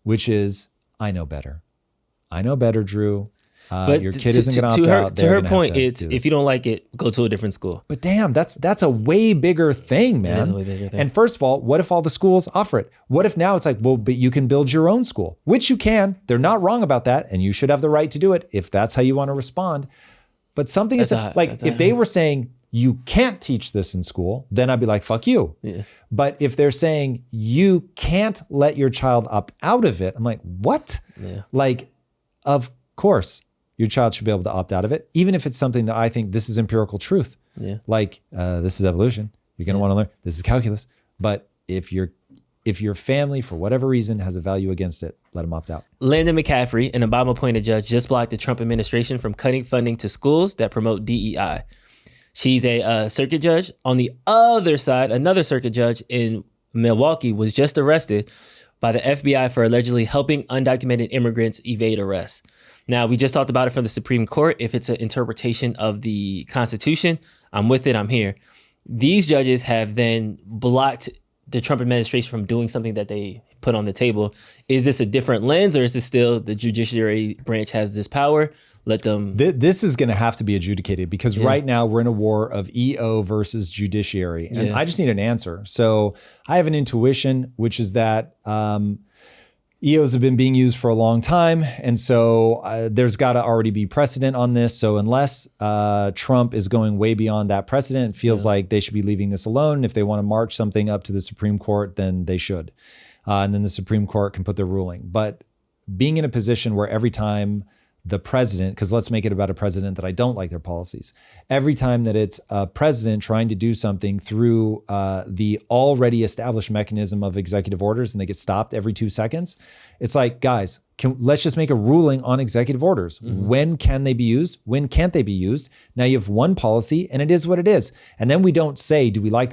which is, I know better. I know better, Drew. But your kid isn't going to opt out. To her point, it's if you don't like it, go to a different school. But damn, that's a way bigger thing, man. It is a way bigger thing. And first of all, what if all the schools offer it? What if now it's like, well, but you can build your own school, which you can. They're not wrong about that, and you should have the right to do it if that's how you want to respond. But something is like, if they were saying you can't teach this in school, then I'd be like, fuck you. Yeah. But if they're saying you can't let your child opt out of it, I'm like, what? Yeah. Like, of course. Your child should be able to opt out of it, even if it's something that I think this is empirical truth. Yeah. Like, this is evolution. You're going to want to learn. This is calculus. But if your family, for whatever reason, has a value against it, let them opt out. Landon McCaffrey, an Obama-appointed judge, just blocked the Trump administration from cutting funding to schools that promote DEI. She's a circuit judge. On the other side, another circuit judge in Milwaukee was just arrested by the FBI for allegedly helping undocumented immigrants evade arrest. Now, we just talked about it from the Supreme Court. If it's an interpretation of the Constitution, I'm with it, I'm here. These judges have then blocked the Trump administration from doing something that they put on the table. Is this a different lens, or is this still the judiciary branch has this power? Let them. This is going to have to be adjudicated because right now we're in a war of EO versus judiciary. And I just need an answer. So I have an intuition, which is that EOs have been being used for a long time. And so there's got to already be precedent on this. So unless Trump is going way beyond that precedent, it feels like they should be leaving this alone. If they want to march something up to the Supreme Court, then they should. And then the Supreme Court can put their ruling. But being in a position where every time the president, because let's make it about a president that I don't like their policies. Every time that it's a president trying to do something through the already established mechanism of executive orders and they get stopped every 2 seconds, it's like, guys, let's just make a ruling on executive orders. When can they be used? When can't they be used? Now you have one policy and it is what it is. And then we don't say, do we like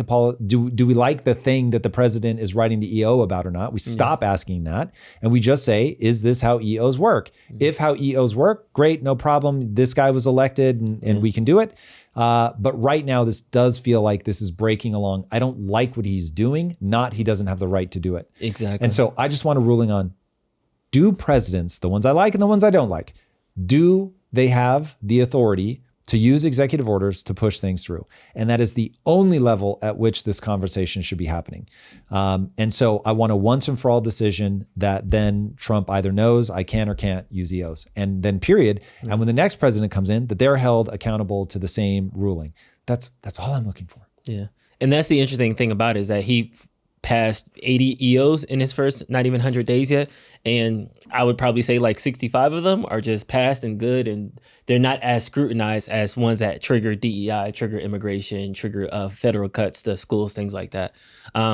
do we like the thing that the president is writing the EO about or not? We stop asking that. And we just say, is this how EOs work? If how EOs work, great, no problem. This guy was elected and we can do it. But right now, this does feel like this is breaking along. I don't like what he's doing, not he doesn't have the right to do it. Exactly. And so I just want a ruling on, do presidents, the ones I like and the ones I don't like, do they have the authority to use executive orders to push things through? And that is the only level at which this conversation should be happening. And so I want a once and for all decision that then Trump either knows I can or can't use EOs, and then period. And when the next president comes in, that they're held accountable to the same ruling. That's all I'm looking for. Yeah. And that's the interesting thing about it, is that he passed 80 EOs in his first not even 100 days yet. And I would probably say like 65 of them are just passed and good. And they're not as scrutinized as ones that trigger DEI, trigger immigration, trigger federal cuts to schools, things like that.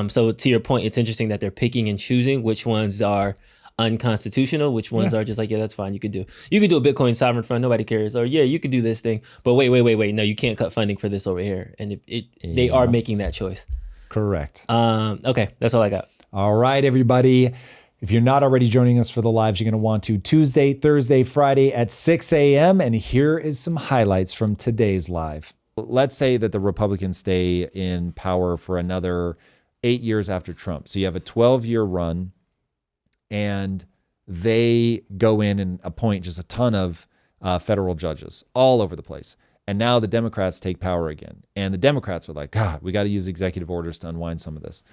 So to your point, it's interesting that they're picking and choosing which ones are unconstitutional, which ones are just like, yeah, that's fine. You could do a Bitcoin sovereign fund. Nobody cares. Or yeah, you could do this thing. But wait. No, you can't cut funding for this over here. And they are making that choice. Correct. Okay, that's all I got. All right, everybody. If you're not already joining us for the lives, you're going to want to Tuesday, Thursday, Friday at 6 a.m. And here is some highlights from today's live. Let's say that the Republicans stay in power for another 8 years after Trump. So you have a 12-year run and they go in and appoint just a ton of federal judges all over the place. And now the Democrats take power again. And the Democrats are like, God, we got to use executive orders to unwind some of this.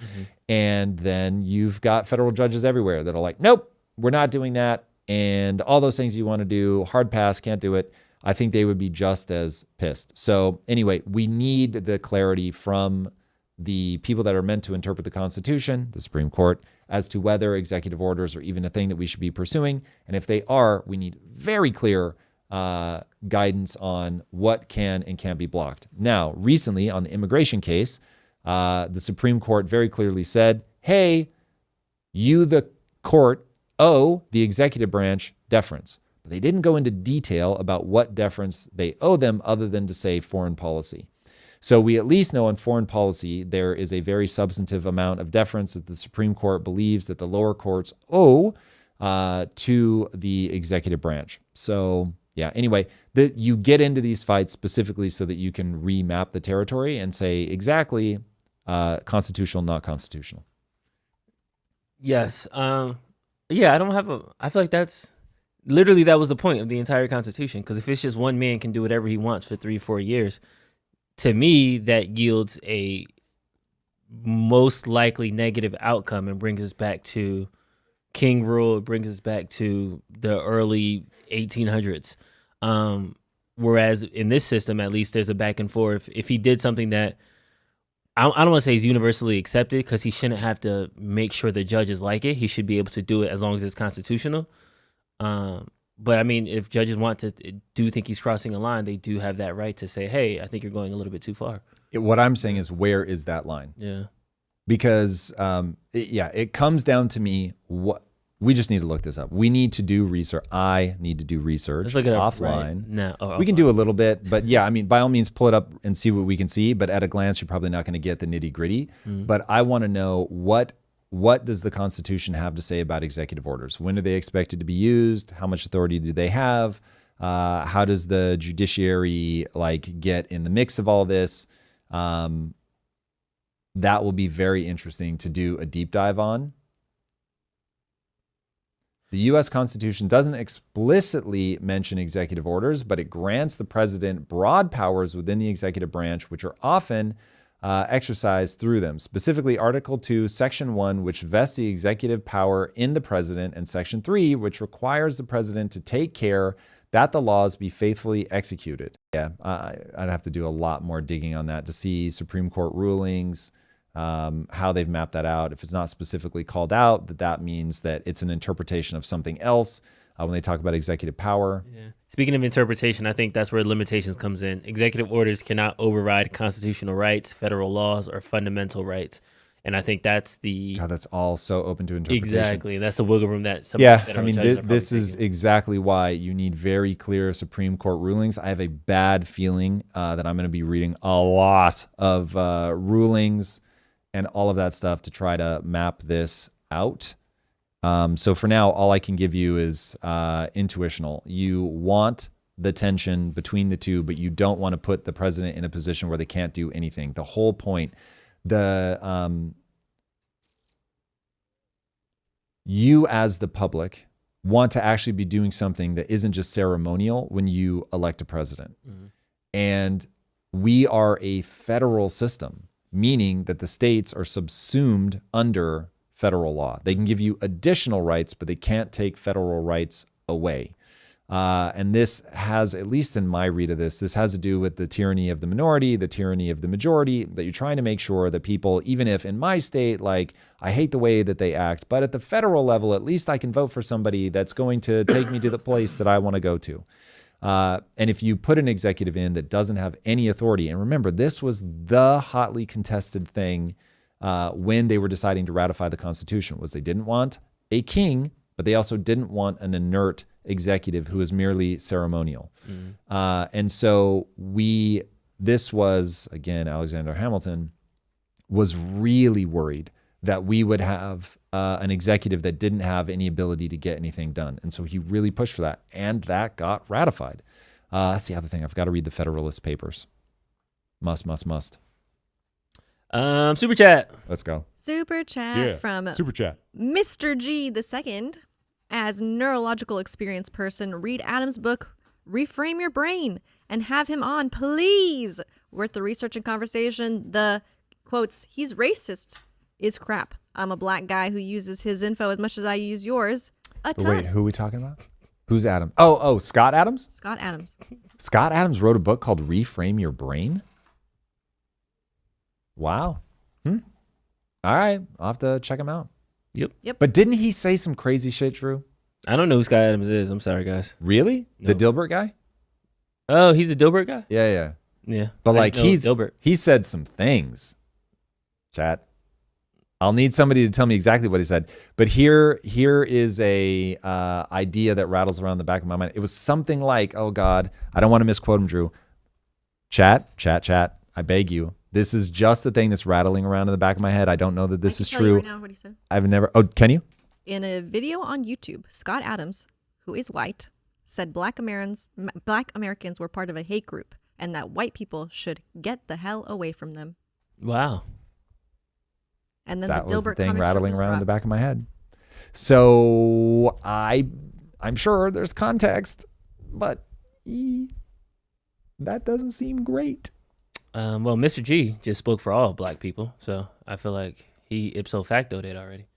And then you've got federal judges everywhere that are like, nope, we're not doing that. And all those things you want to do, hard pass, can't do it. I think they would be just as pissed. So anyway, we need the clarity from the people that are meant to interpret the Constitution, the Supreme Court, as to whether executive orders are even a thing that we should be pursuing. And if they are, we need very clear guidance on what can and can't be blocked. Now, recently on the immigration case, the Supreme Court very clearly said, hey, you, the court, owe the executive branch deference. But they didn't go into detail about what deference they owe them other than to say foreign policy. So we at least know in foreign policy, there is a very substantive amount of deference that the Supreme Court believes that the lower courts owe to the executive branch. So yeah, anyway, you get into these fights specifically so that you can remap the territory and say exactly constitutional, not constitutional. Yes. I feel like that was the point of the entire Constitution. Because if it's just one man can do whatever he wants for 3-4 years, to me, that yields a most likely negative outcome and brings us back to King rule. It brings us back to the early 1800s. Whereas in this system, at least, there's a back and forth. If he did something that I don't want to say is universally accepted, because he shouldn't have to make sure the judges like it. He should be able to do it as long as it's constitutional. But I mean, if judges think he's crossing a line, they do have that right to say, hey, I think you're going a little bit too far. What I'm saying is, where is that line? Yeah. Because, it comes down to me, we just need to look this up. We need to do research. I need to do research. Let's look it up offline. Right now. We can do a little bit, but yeah, I mean, by all means, pull it up and see what we can see. But at a glance, you're probably not going to get the nitty gritty. But I want to know what does the Constitution have to say about executive orders? When are they expected to be used? How much authority do they have? How does the judiciary get in the mix of all this? That will be very interesting to do a deep dive on. The U.S. Constitution doesn't explicitly mention executive orders, but it grants the president broad powers within the executive branch, which are often exercised through them. Specifically, Article 2, Section 1, which vests the executive power in the president, and Section 3, which requires the president to take care that the laws be faithfully executed. Yeah, I'd have to do a lot more digging on that to see Supreme Court rulings, how they've mapped that out. If it's not specifically called out, that means that it's an interpretation of something else when they talk about executive power. Yeah. Speaking of interpretation, I think that's where limitations comes in. Executive orders cannot override constitutional rights, federal laws, or fundamental rights. And I think that's God, that's all so open to interpretation. Exactly. That's the wiggle room that some I mean, this is exactly why you need very clear Supreme Court rulings. I have a bad feeling that I'm going to be reading a lot of rulings and all of that stuff to try to map this out. So for now, all I can give you is intuitional. You want the tension between the two, but you don't want to put the president in a position where they can't do anything. The whole point, you as the public want to actually be doing something that isn't just ceremonial when you elect a president. Mm-hmm. And we are a federal system, meaning that the states are subsumed under federal law. They can give you additional rights, but they can't take federal rights away. And this has, at least in my read of this has to do with the tyranny of the minority, the tyranny of the majority, that you're trying to make sure that people, even if in my state, like, I hate the way that they act, but at the federal level, at least I can vote for somebody that's going to take me to the place that I want to go to. And if you put an executive in that doesn't have any authority, and remember, this was the hotly contested thing when they were deciding to ratify the Constitution, was they didn't want a king, but they also didn't want an inert executive who was merely ceremonial. Mm-hmm. And so this was, again, Alexander Hamilton was really worried that we would have an executive that didn't have any ability to get anything done. And so he really pushed for that, and that got ratified. That's the other thing. I've got to read the Federalist Papers. Must. Super chat. Let's go. Super chat from Super chat. Mr. G II. As neurological experience person, read Adam's book, Reframe Your Brain, and have him on, please. Worth the research and conversation. The quotes, he's racist, is crap. I'm a black guy who uses his info as much as I use yours. A ton. Wait, who are we talking about? Who's Adam? Oh, Scott Adams? Scott Adams. Scott Adams wrote a book called Reframe Your Brain? Wow. All right. I'll have to check him out. Yep. But didn't he say some crazy shit, Drew? I don't know who Scott Adams is. I'm sorry, guys. Really? No. The Dilbert guy? Oh, he's a Dilbert guy? Yeah. Yeah. But like Dilbert. he said some things. Chat. I'll need somebody to tell me exactly what he said. But here is a idea that rattles around the back of my mind. It was something like, oh God, I don't want to misquote him, Drew. Chat. I beg you. This is just the thing that's rattling around in the back of my head. I don't know that this is true. Right now what he said. I've never. Oh, can you? In a video on YouTube, Scott Adams, who is white, said Black Americans were part of a hate group and that white people should get the hell away from them. Wow. And then that the was Dilbert the thing rattling around in the dropped. back of my head. So I'm sure there's context, but that doesn't seem great. Well, Mr. G just spoke for all black people, so I feel like he ipso facto did already.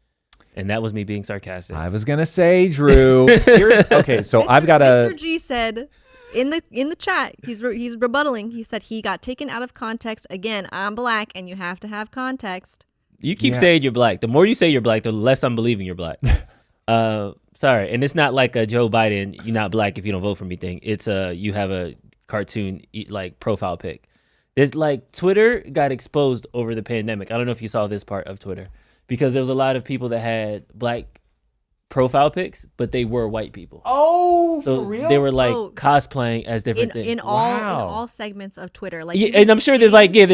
And that was me being sarcastic. I was gonna say, Drew. Okay, so I've got Mr. G said in the chat, he's rebuttaling. He said he got taken out of context. Again, I'm black, and you have to have context. You keep saying you're black. The more you say you're black, the less I'm believing you're black. Sorry, and it's not like a Joe Biden, you're not black if you don't vote for me thing. It's you have a cartoon like profile pic. There's like Twitter got exposed over the pandemic. I don't know if you saw this part of Twitter because there was a lot of people that had black profile pics, but they were white people. Oh, so for real? They were like cosplaying as different things. In all segments of Twitter. Like, yeah, and I'm sure there's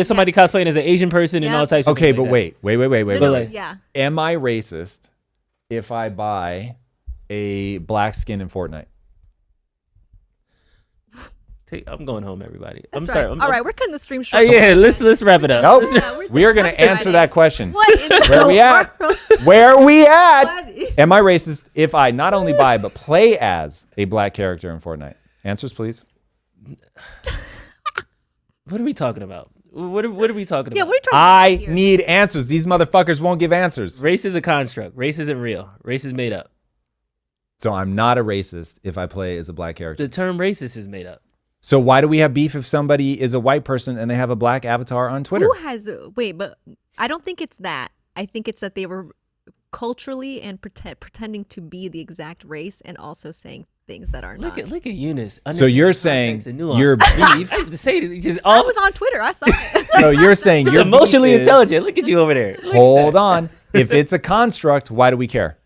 somebody cosplaying as an Asian person and all types of things. Okay, but like wait. No, yeah. Am I racist if I buy a black skin in Fortnite? I'm going home, everybody. That's I'm sorry. All right, we're cutting the stream short. Yeah, let's wrap it up. Nope. We are going to answer that question. What in the Where we at? world? Where we at? What Am I racist if I not only buy but play as a black character in Fortnite? Answers, please. What are we talking about? What are we talking Yeah, about? what are you talking I about here? need answers. These motherfuckers won't give answers. Race is a construct. Race isn't real. Race is made up. So I'm not a racist if I play as a black character. The term racist is made up. So why do we have beef if somebody is a white person and they have a black avatar on Twitter? Who has wait? But I don't think it's that. I think it's that they were culturally and pretending to be the exact race and also saying things that are not. Look at Eunice. So you're saying your beef. to say it, just I all was on Twitter. I saw it. So you're saying just your emotionally beef is- intelligent. Look at you over there. Look at Hold that. on. If it's a construct, why do we care?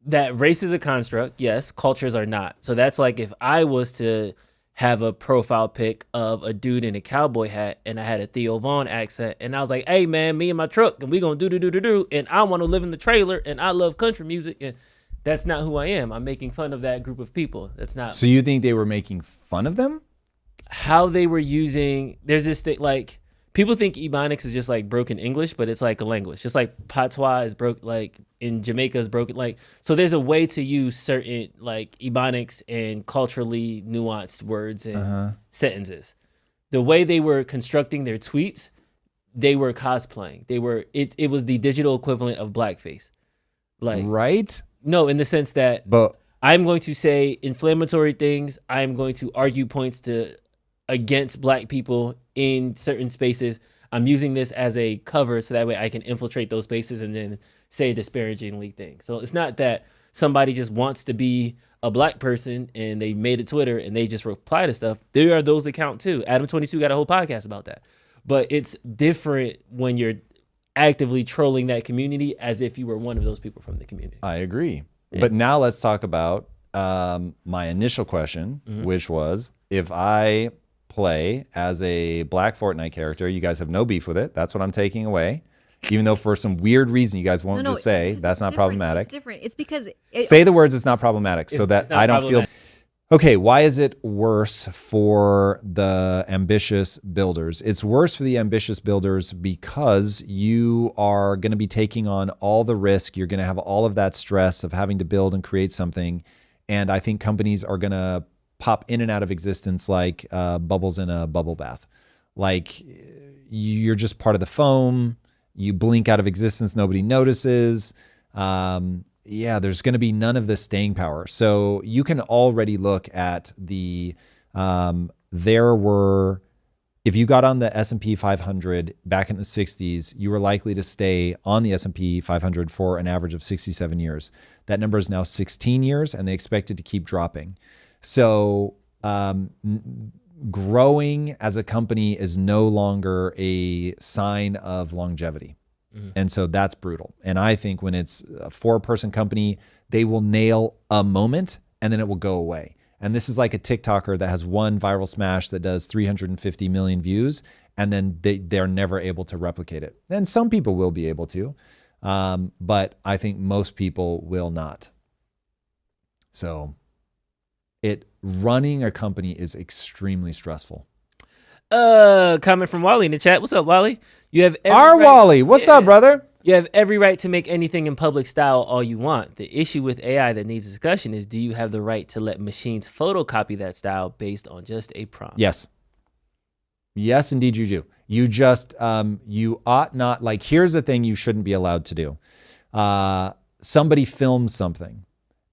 That race is a construct. Yes, cultures are not. So that's like if I was to have a profile pic of a dude in a cowboy hat and I had a Theo Vaughn accent and I was like, hey man, me and my truck and we gonna do and I want to live in the trailer and I love country music, and that's not who I am. I'm making fun of that group of people. That's not So you think they were making fun of them? how they were using. There's this thing like people think Ebonics is just like broken English, but it's like a language. Just like Patois is broke, like in Jamaica is broken. Like, so there's a way to use certain like Ebonics and culturally nuanced words and sentences. The way they were constructing their tweets, they were cosplaying. It was the digital equivalent of blackface. Like, Right? no, in the sense that But I'm going to say inflammatory things. I'm going to argue points against black people in certain spaces. I'm using this as a cover so that way I can infiltrate those spaces and then say disparagingly things. So it's not that somebody just wants to be a black person and they made a Twitter and they just reply to stuff. There are those that count too. Adam 22 got a whole podcast about that. But it's different when you're actively trolling that community as if you were one of those people from the community. I agree. But now let's talk about my initial question, which was if I play as a black Fortnite character, you guys have no beef with it. That's what I'm taking away. Even though for some weird reason you guys won't just say it's that's not different. problematic. It's different. It's because Say the words it's not problematic so that it's not I don't feel. problematic. Okay, why is it worse for the ambitious builders? It's worse for the ambitious builders because you are going to be taking on all the risk. You're going to have all of that stress of having to build and create something. And I think companies are going to pop in and out of existence like bubbles in a bubble bath. Like you're just part of the foam. You blink out of existence. Nobody notices. There's going to be none of the staying power. So you can already look at the, if you got on the S&P 500 back in the 60s, you were likely to stay on the S&P 500 for an average of 67 years. That number is now 16 years and they expect it to keep dropping. So growing as a company is no longer a sign of longevity. And so that's brutal. And I think when it's a 4-person company, they will nail a moment and then it will go away. And this is like a TikToker that has one viral smash that does 350 million views and then they're never able to replicate it. And some people will be able to, but I think most people will not. So running a company is extremely stressful. Comment from Wally in the chat. What's up, Wally? You have Wally, what's up, brother? You have every right to make anything in public style all you want. The issue with AI that needs discussion is, do you have the right to let machines photocopy that style based on just a prompt? Yes. Yes, indeed you do. You just, you ought not, like, here's the thing you shouldn't be allowed to do. Somebody films something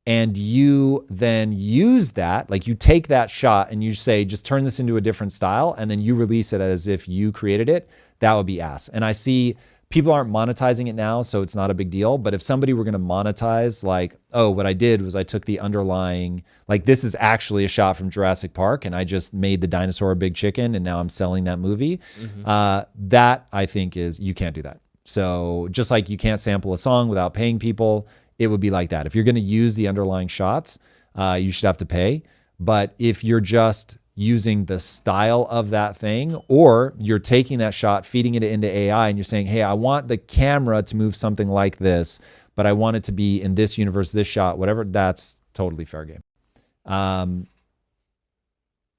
and you then use that, like you take that shot and you say, just turn this into a different style, and then you release it as if you created it. That would be ass. And I see people aren't monetizing it now, so it's not a big deal. But if somebody were going to monetize, like, oh, what I did was I took the underlying, like, this is actually a shot from Jurassic Park, and I just made the dinosaur a big chicken, and now I'm selling that movie. That I think is, you can't do that. So just like you can't sample a song without paying people, it would be like that. If you're going to use the underlying shots, you should have to pay. But if you're just using the style of that thing, or you're taking that shot, feeding it into AI, and you're saying, hey, I want the camera to move something like this, but I want it to be in this universe, this shot, whatever, that's totally fair game.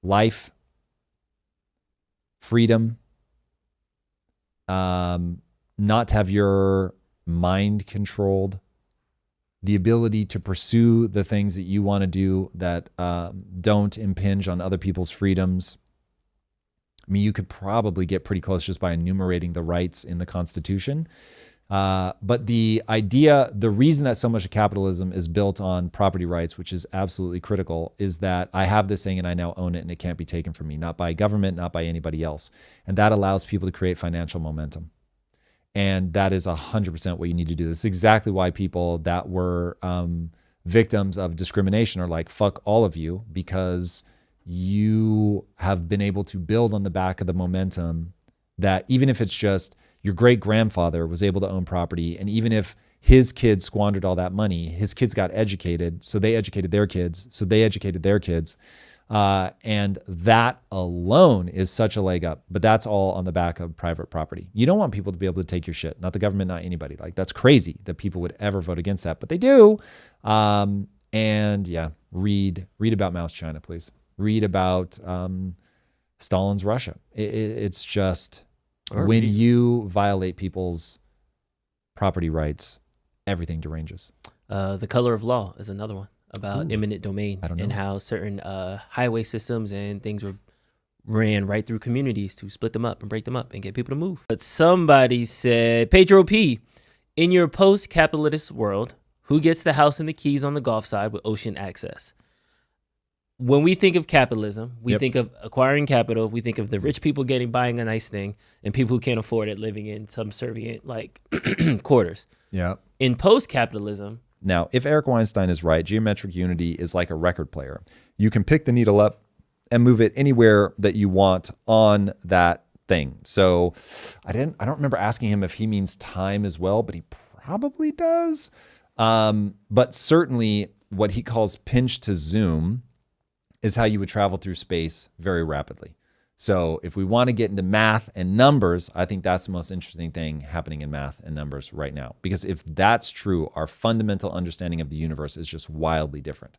Life, freedom, not to have your mind controlled the ability to pursue the things that you want to do that don't impinge on other people's freedoms. I mean, you could probably get pretty close just by enumerating the rights in the Constitution. But the reason that so much of capitalism is built on property rights, which is absolutely critical, is that I have this thing and I now own it and it can't be taken from me, not by government, not by anybody else. And that allows people to create financial momentum. And that is 100% what you need to do. This is exactly why people that were victims of discrimination are like, fuck all of you, because you have been able to build on the back of the momentum that even if it's just your great grandfather was able to own property, and even if his kids squandered all that money, his kids got educated, so they educated their kids, so they educated their kids. And that alone is such a leg up, but that's all on the back of private property. You don't want people to be able to take your shit, not the government, not anybody. Like, that's crazy that people would ever vote against that, but they do. And yeah, read about Mao's China, please. Read about Stalin's Russia. It's just when you violate people's property rights, everything deranges. The Color of Law is another one about eminent domain and how certain highway systems and things ran right through communities to split them up and break them up and get people to move. But somebody said, Pedro P., in your post-capitalist world, who gets the house and the keys on the Gulf side with ocean access? When we think of capitalism, we think of acquiring capital. We think of the rich people buying a nice thing, and people who can't afford it living in subservient like quarters. Yeah. In post-capitalism. Now, if Eric Weinstein is right, geometric unity is like a record player. You can pick the needle up and move it anywhere that you want on that thing. So I don't remember asking him if he means time as well, but he probably does. But certainly what he calls pinch to zoom is how you would travel through space very rapidly. So if we want to get into math and numbers, I think that's the most interesting thing happening in math and numbers right now. Because if that's true, our fundamental understanding of the universe is just wildly different.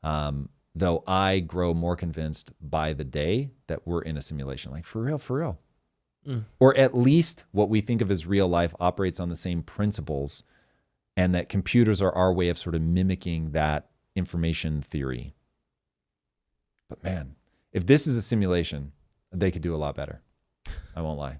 Though I grow more convinced by the day that we're in a simulation. Like, for real. Or at least what we think of as real life operates on the same principles, and that computers are our way of sort of mimicking that information theory. But man, if this is a simulation, they could do a lot better. I won't lie.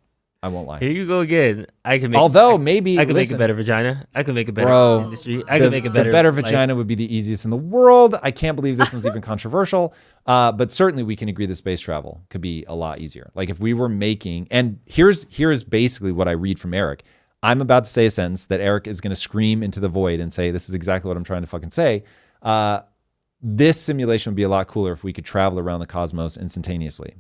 Here you go again. I can make. Although maybe I can make a better vagina. I can make a better industry. I can make a better. The better vagina would be the easiest in the world. I can't believe this one's even controversial. But certainly we can agree that space travel could be a lot easier. Like if we were making, and here's basically what I read from Eric. I'm about to say a sentence that Eric is going to scream into the void and say, "This is exactly what I'm trying to fucking say." This simulation would be a lot cooler if we could travel around the cosmos instantaneously.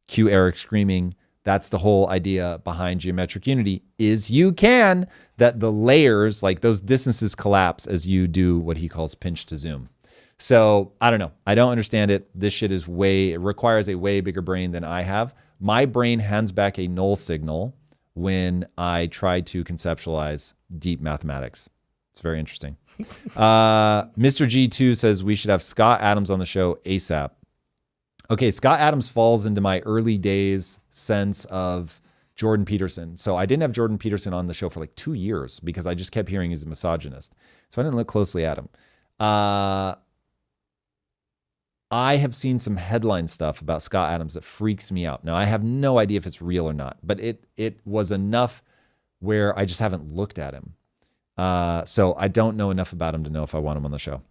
Cue Eric screaming. That's the whole idea behind geometric unity, is you can, that the layers, like those distances collapse as you do what he calls pinch to zoom. So I don't know. I don't understand it. This shit it requires a way bigger brain than I have. My brain hands back a null signal when I try to conceptualize deep mathematics. It's very interesting. Mr. G2 says we should have Scott Adams on the show ASAP. Okay, Scott Adams falls into my early days sense of Jordan Peterson. So I didn't have Jordan Peterson on the show for like 2 years because I just kept hearing he's a misogynist. So I didn't look closely at him. I have seen some headline stuff about Scott Adams that freaks me out. Now, I have no idea if it's real or not, but it was enough where I just haven't looked at him. So I don't know enough about him to know if I want him on the show.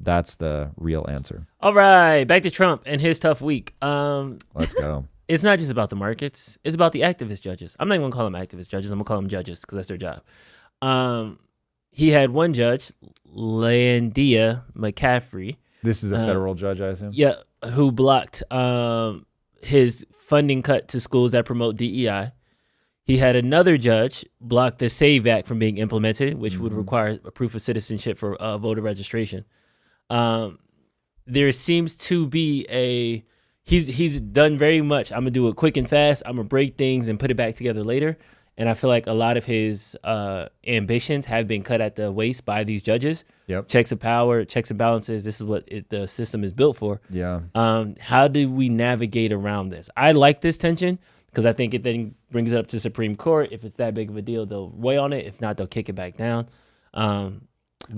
That's the real answer. All right, back to Trump and his tough week. Let's go. It's not just about the markets. It's about the activist judges. I'm not even going to call them activist judges. I'm going to call them judges because that's their job. He had one judge, Landia McCaffrey. This is a federal judge, I assume? Yeah, who blocked his funding cut to schools that promote DEI. He had another judge block the SAVE Act from being implemented, which would require a proof of citizenship for voter registration. There seems to be he's done very much. I'm gonna do it quick and fast. I'm gonna break things and put it back together later. And I feel like a lot of his ambitions have been cut at the waist by these judges. Yep. Checks of power, checks and balances. This is what the system is built for. Yeah. How do we navigate around this? I like this tension because I think it then brings it up to Supreme Court. If it's that big of a deal, they'll weigh on it. If not, they'll kick it back down.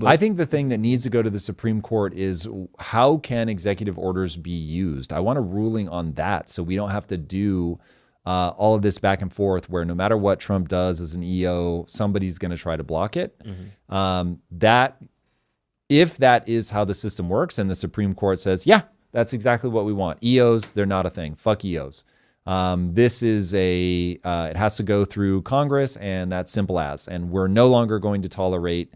I think the thing that needs to go to the Supreme Court is how can executive orders be used? I want a ruling on that so we don't have to do all of this back and forth where no matter what Trump does as an EO, somebody's going to try to block it. If that is how the system works and the Supreme Court says, yeah, that's exactly what we want. EOs, they're not a thing. Fuck EOs. This is it has to go through Congress, and that's simple as. And we're no longer going to tolerate,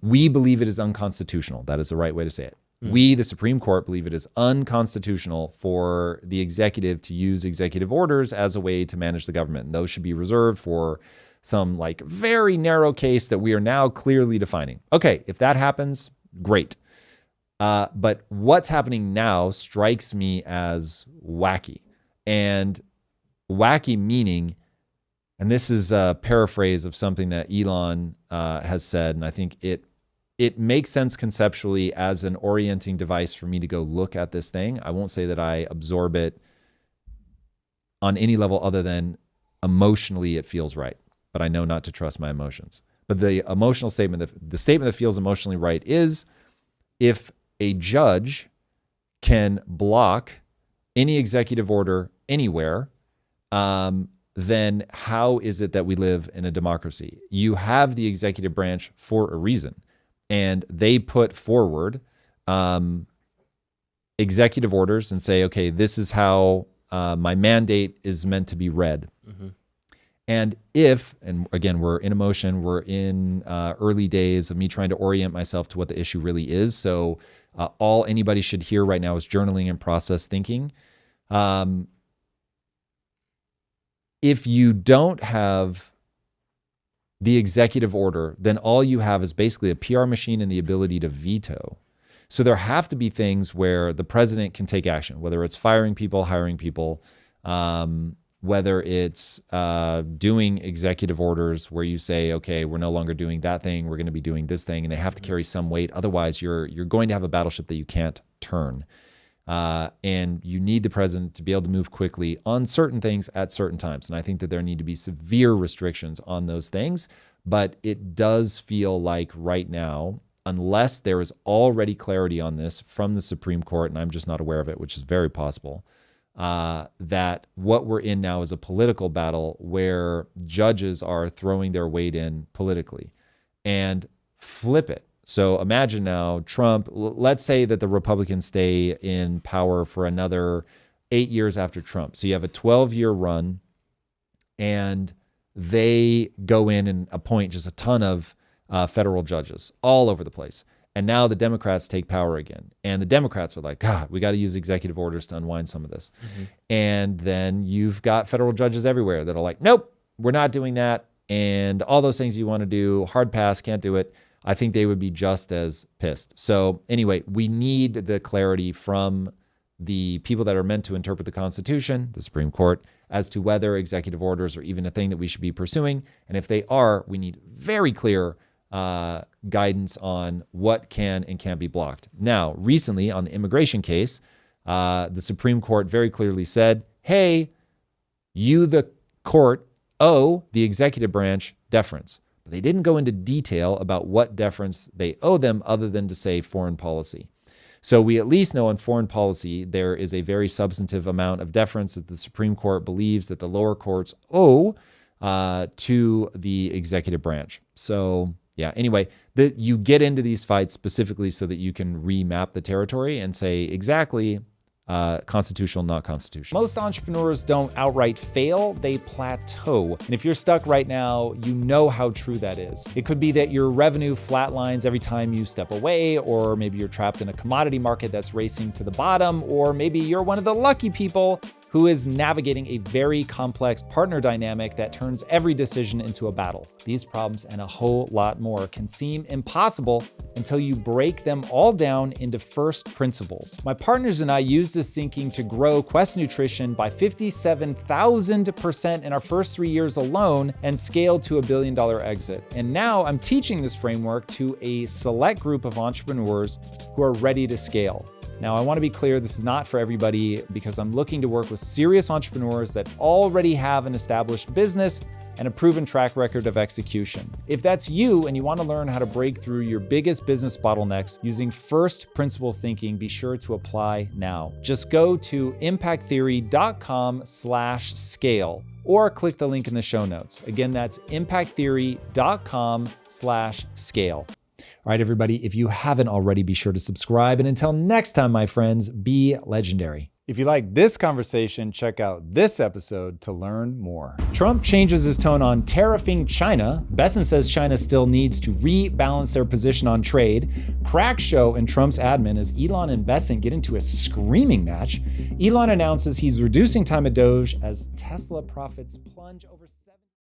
we believe it is unconstitutional. That is the right way to say it. We, the Supreme Court, believe it is unconstitutional for the executive to use executive orders as a way to manage the government. And those should be reserved for some like very narrow case that we are now clearly defining. Okay, if that happens, great. But what's happening now strikes me as wacky. And wacky meaning, and this is a paraphrase of something that Elon has said, and I think it makes sense conceptually as an orienting device for me to go look at this thing. I won't say that I absorb it on any level other than emotionally it feels right, but I know not to trust my emotions. But the emotional statement, the statement that feels emotionally right is if a judge can block any executive order anywhere, then how is it that we live in a democracy? You have the executive branch for a reason. And they put forward executive orders and say, okay, this is how my mandate is meant to be read. And again, we're in emotion, we're in early days of me trying to orient myself to what the issue really is. So all anybody should hear right now is journaling and process thinking. If you don't have the executive order, then all you have is basically a PR machine and the ability to veto. So there have to be things where the president can take action, whether it's firing people, hiring people, whether it's doing executive orders where you say, okay, we're no longer doing that thing, we're going to be doing this thing, and they have to carry some weight. Otherwise, you're going to have a battleship that you can't turn. And you need the president to be able to move quickly on certain things at certain times. And I think that there need to be severe restrictions on those things. But it does feel like right now, unless there is already clarity on this from the Supreme Court, and I'm just not aware of it, which is very possible, that what we're in now is a political battle where judges are throwing their weight in politically. And flip it. So imagine now Trump, let's say that the Republicans stay in power for another 8 years after Trump. So you have a 12-year run and they go in and appoint just a ton of federal judges all over the place. And now the Democrats take power again. And the Democrats are like, God, we got to use executive orders to unwind some of this. And then you've got federal judges everywhere that are like, nope, we're not doing that. And all those things you want to do, hard pass, can't do it. I think they would be just as pissed. So anyway, we need the clarity from the people that are meant to interpret the Constitution, the Supreme Court, as to whether executive orders are even a thing that we should be pursuing. And if they are, we need very clear guidance on what can and can't be blocked. Now, recently on the immigration case, the Supreme Court very clearly said, hey, you, the court, owe the executive branch deference. They didn't go into detail about what deference they owe them other than to say foreign policy. So we at least know in foreign policy, there is a very substantive amount of deference that the Supreme Court believes that the lower courts owe to the executive branch. So yeah, anyway, you get into these fights specifically so that you can remap the territory and say exactly constitutional, not constitutional. Most entrepreneurs don't outright fail, they plateau. And if you're stuck right now, you know how true that is. It could be that your revenue flatlines every time you step away, or maybe you're trapped in a commodity market that's racing to the bottom, or maybe you're one of the lucky people who is navigating a very complex partner dynamic that turns every decision into a battle. These problems and a whole lot more can seem impossible until you break them all down into first principles. My partners and I use this thinking to grow Quest Nutrition by 57,000% in our first 3 years alone and scale to $1 billion exit. And now I'm teaching this framework to a select group of entrepreneurs who are ready to scale. Now, I want to be clear, this is not for everybody because I'm looking to work with serious entrepreneurs that already have an established business and a proven track record of execution. If that's you and you want to learn how to break through your biggest business bottlenecks using first principles thinking, be sure to apply now. Just go to impacttheory.com/scale or click the link in the show notes. Again, that's impacttheory.com/scale. All right, everybody, if you haven't already, be sure to subscribe. And until next time, my friends, be legendary. If you like this conversation, check out this episode to learn more. Trump changes his tone on tariffing China. Bessent says China still needs to rebalance their position on trade. Crack show in Trump's admin as Elon and Bessent get into a screaming match. Elon announces he's reducing time at Doge as Tesla profits plunge over